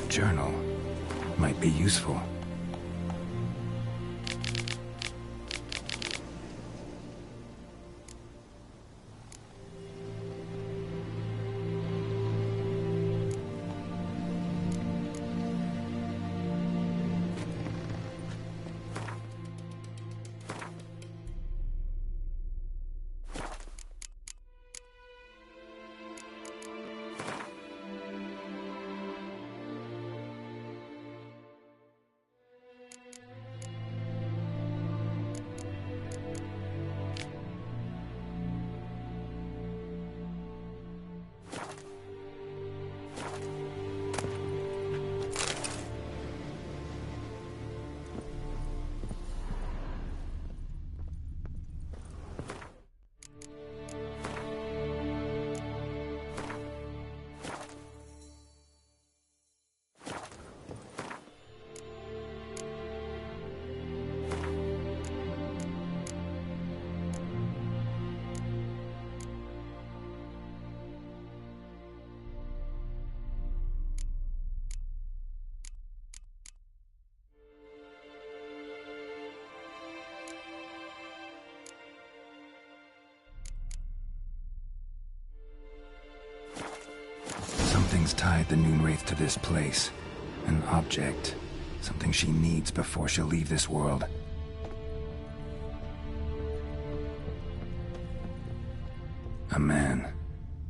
Journal might be useful. Something's tied the Noonwraith to this place. An object. Something she needs before she'll leave this world. A man,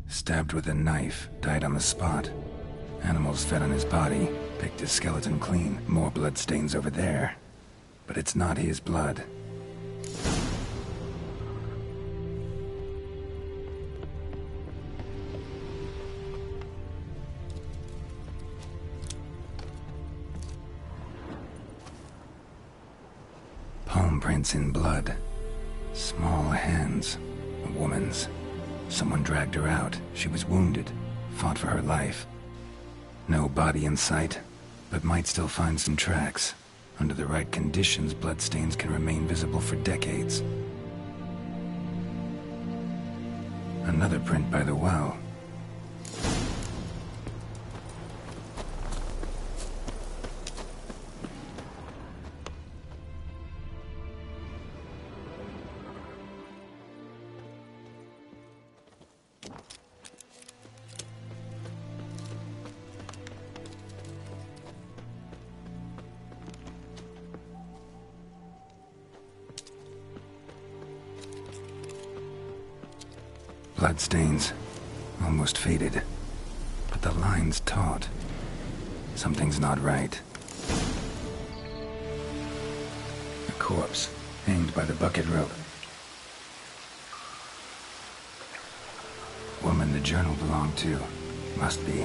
stabbed with a knife, died on the spot. Animals fed on his body, picked his skeleton clean. More bloodstains over there. But it's not his blood. Palm prints in blood. Small hands. A woman's. Someone dragged her out. She was wounded. Fought for her life. No body in sight, but might still find some tracks. Under the right conditions, bloodstains can remain visible for decades. Another print by the well. Bloodstains, almost faded, but the line's taut. Something's not right. A corpse, hanged by the bucket rope. Woman the journal belonged to, must be.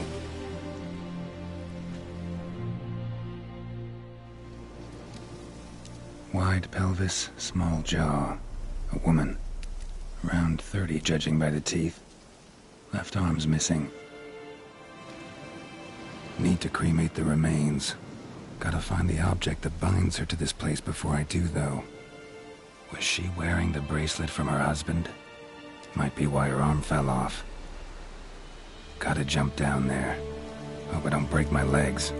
Wide pelvis, small jaw. A woman. Around 30, judging by the teeth. Left arm's missing. Need to cremate the remains. Gotta find the object that binds her to this place before I do, though. Was she wearing the bracelet from her husband? Might be why her arm fell off. Gotta jump down there. Hope I don't break my legs.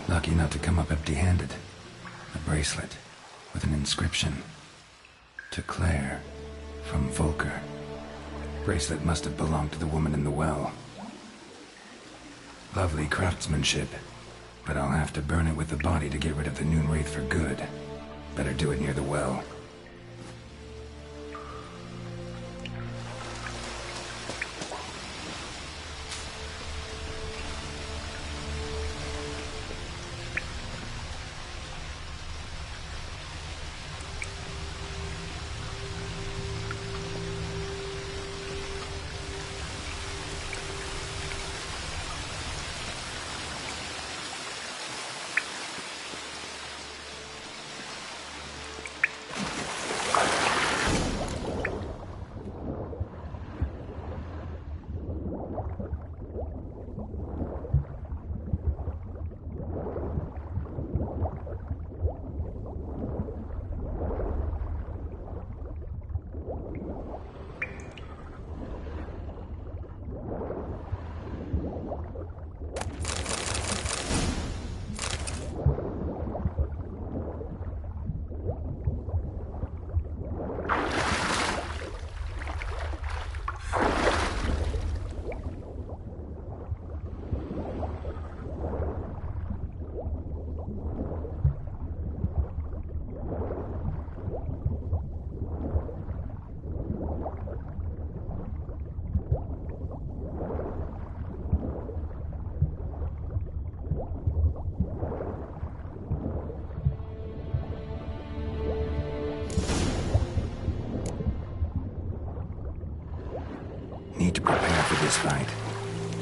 Lucky not to come up empty-handed. A bracelet with an inscription. To Claire, from Volker. Bracelet must have belonged to the woman in the well. Lovely craftsmanship, but I'll have to burn it with the body to get rid of the Noonwraith for good. Better do it near the well.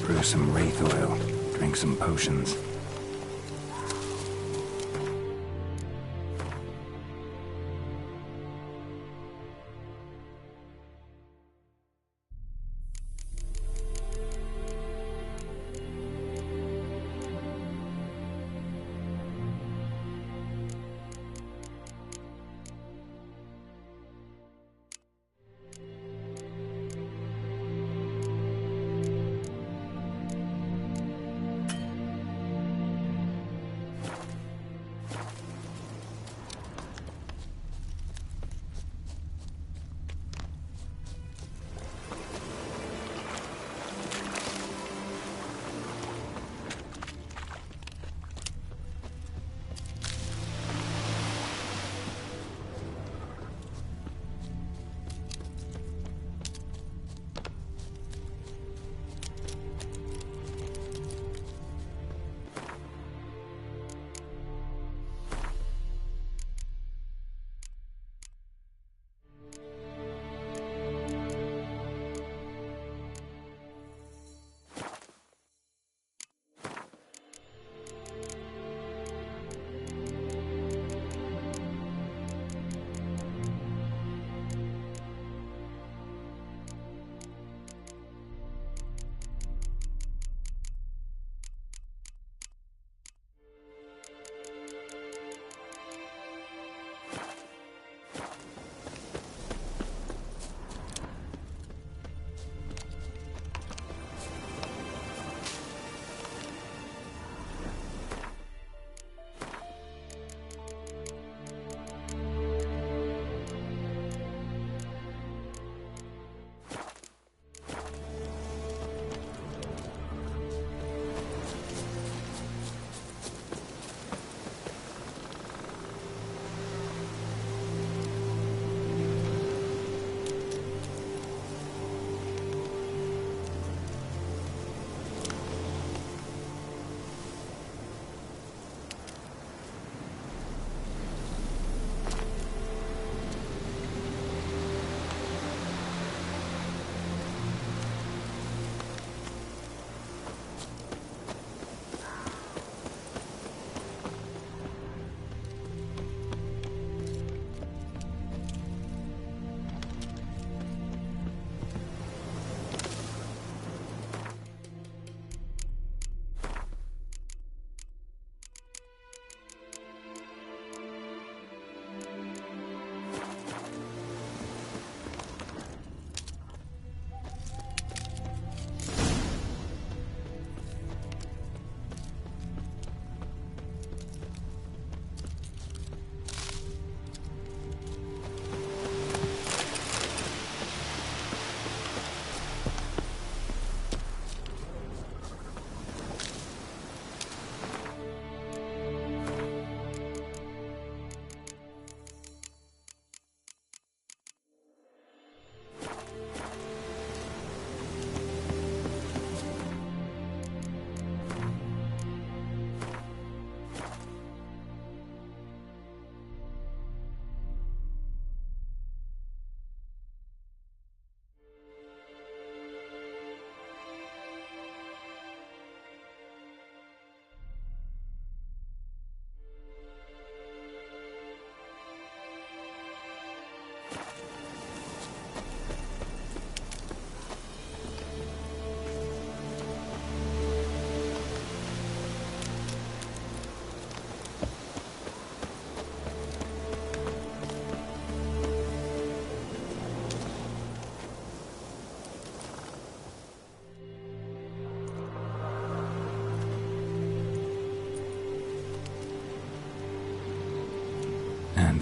Brew some wraith oil. Drink some potions.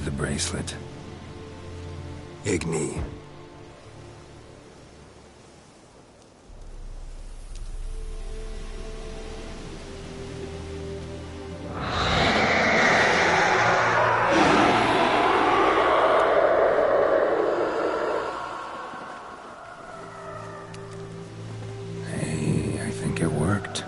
The bracelet. Igni. Hey, I think it worked.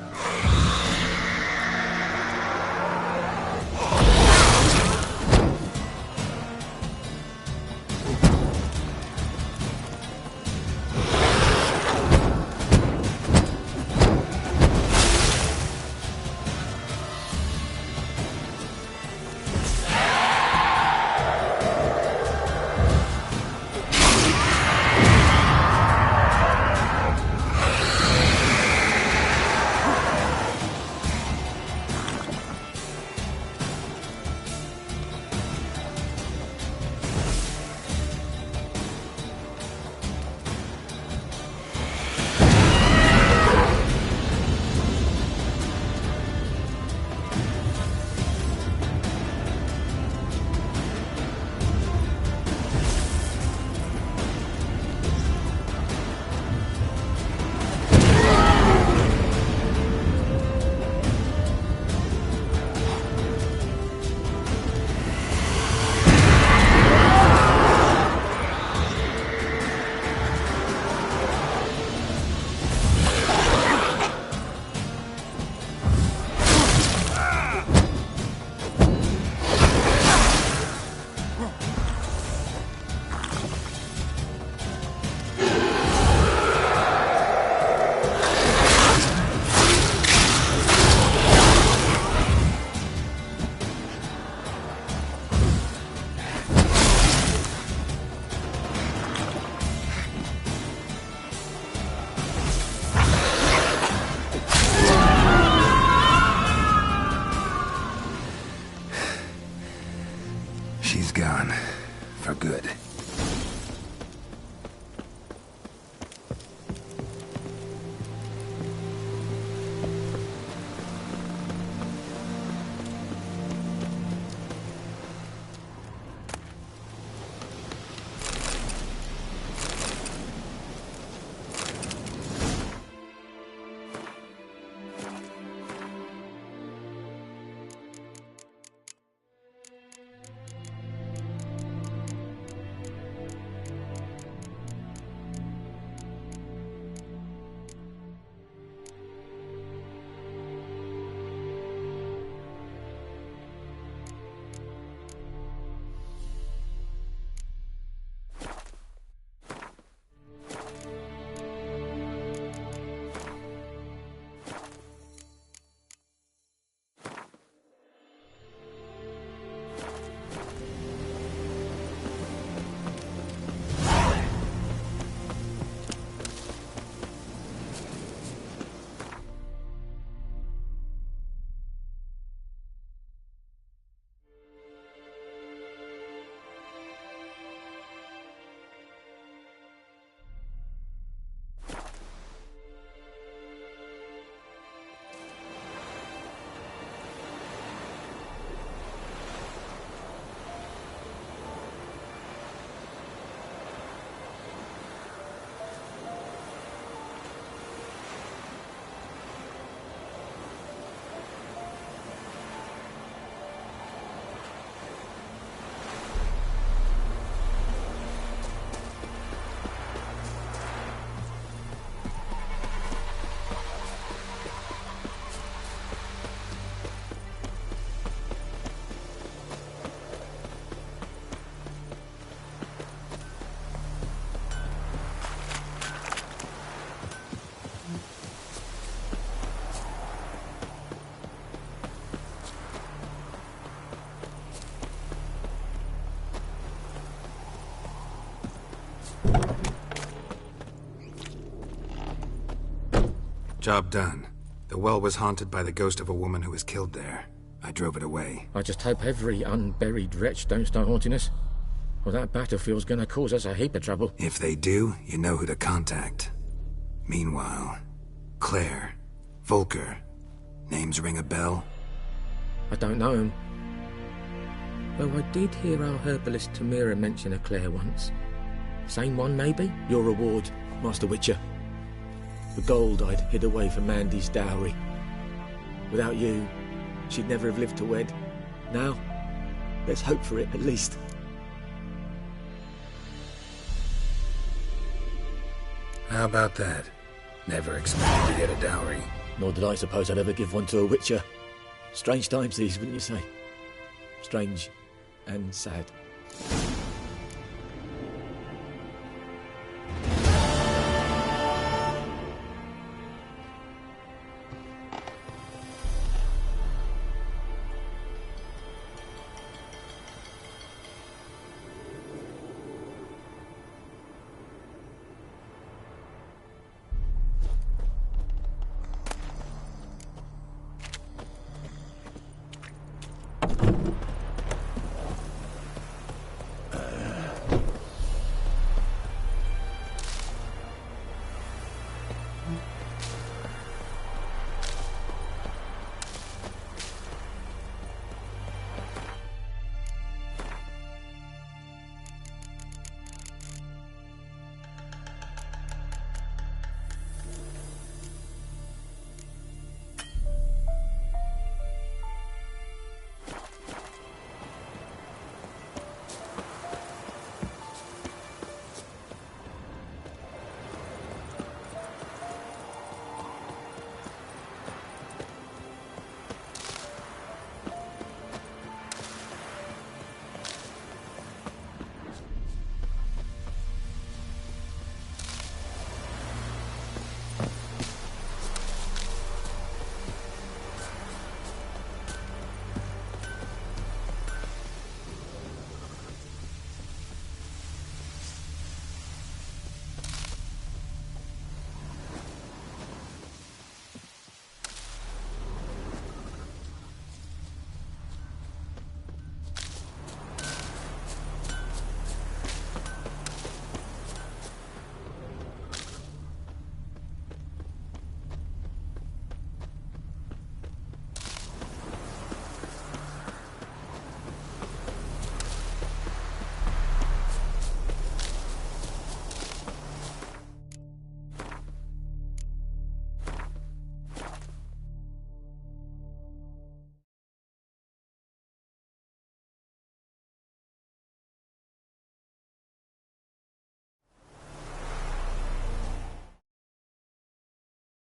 Job done. The well was haunted by the ghost of a woman who was killed there. I drove it away. I just hope every unburied wretch don't start haunting us. Well, that battlefield's gonna cause us a heap of trouble. If they do, you know who to contact. Meanwhile, Claire, Volker, names ring a bell? I don't know him. Though I did hear our herbalist Tamira mention a Claire once. Same one, maybe? Your reward, Master Witcher. The gold I'd hid away for Mandy's dowry. Without you, she'd never have lived to wed. Now, let's hope for it, at least. How about that? Never expected to get a dowry. Nor did I suppose I'd ever give one to a Witcher. Strange times these, wouldn't you say? Strange and sad.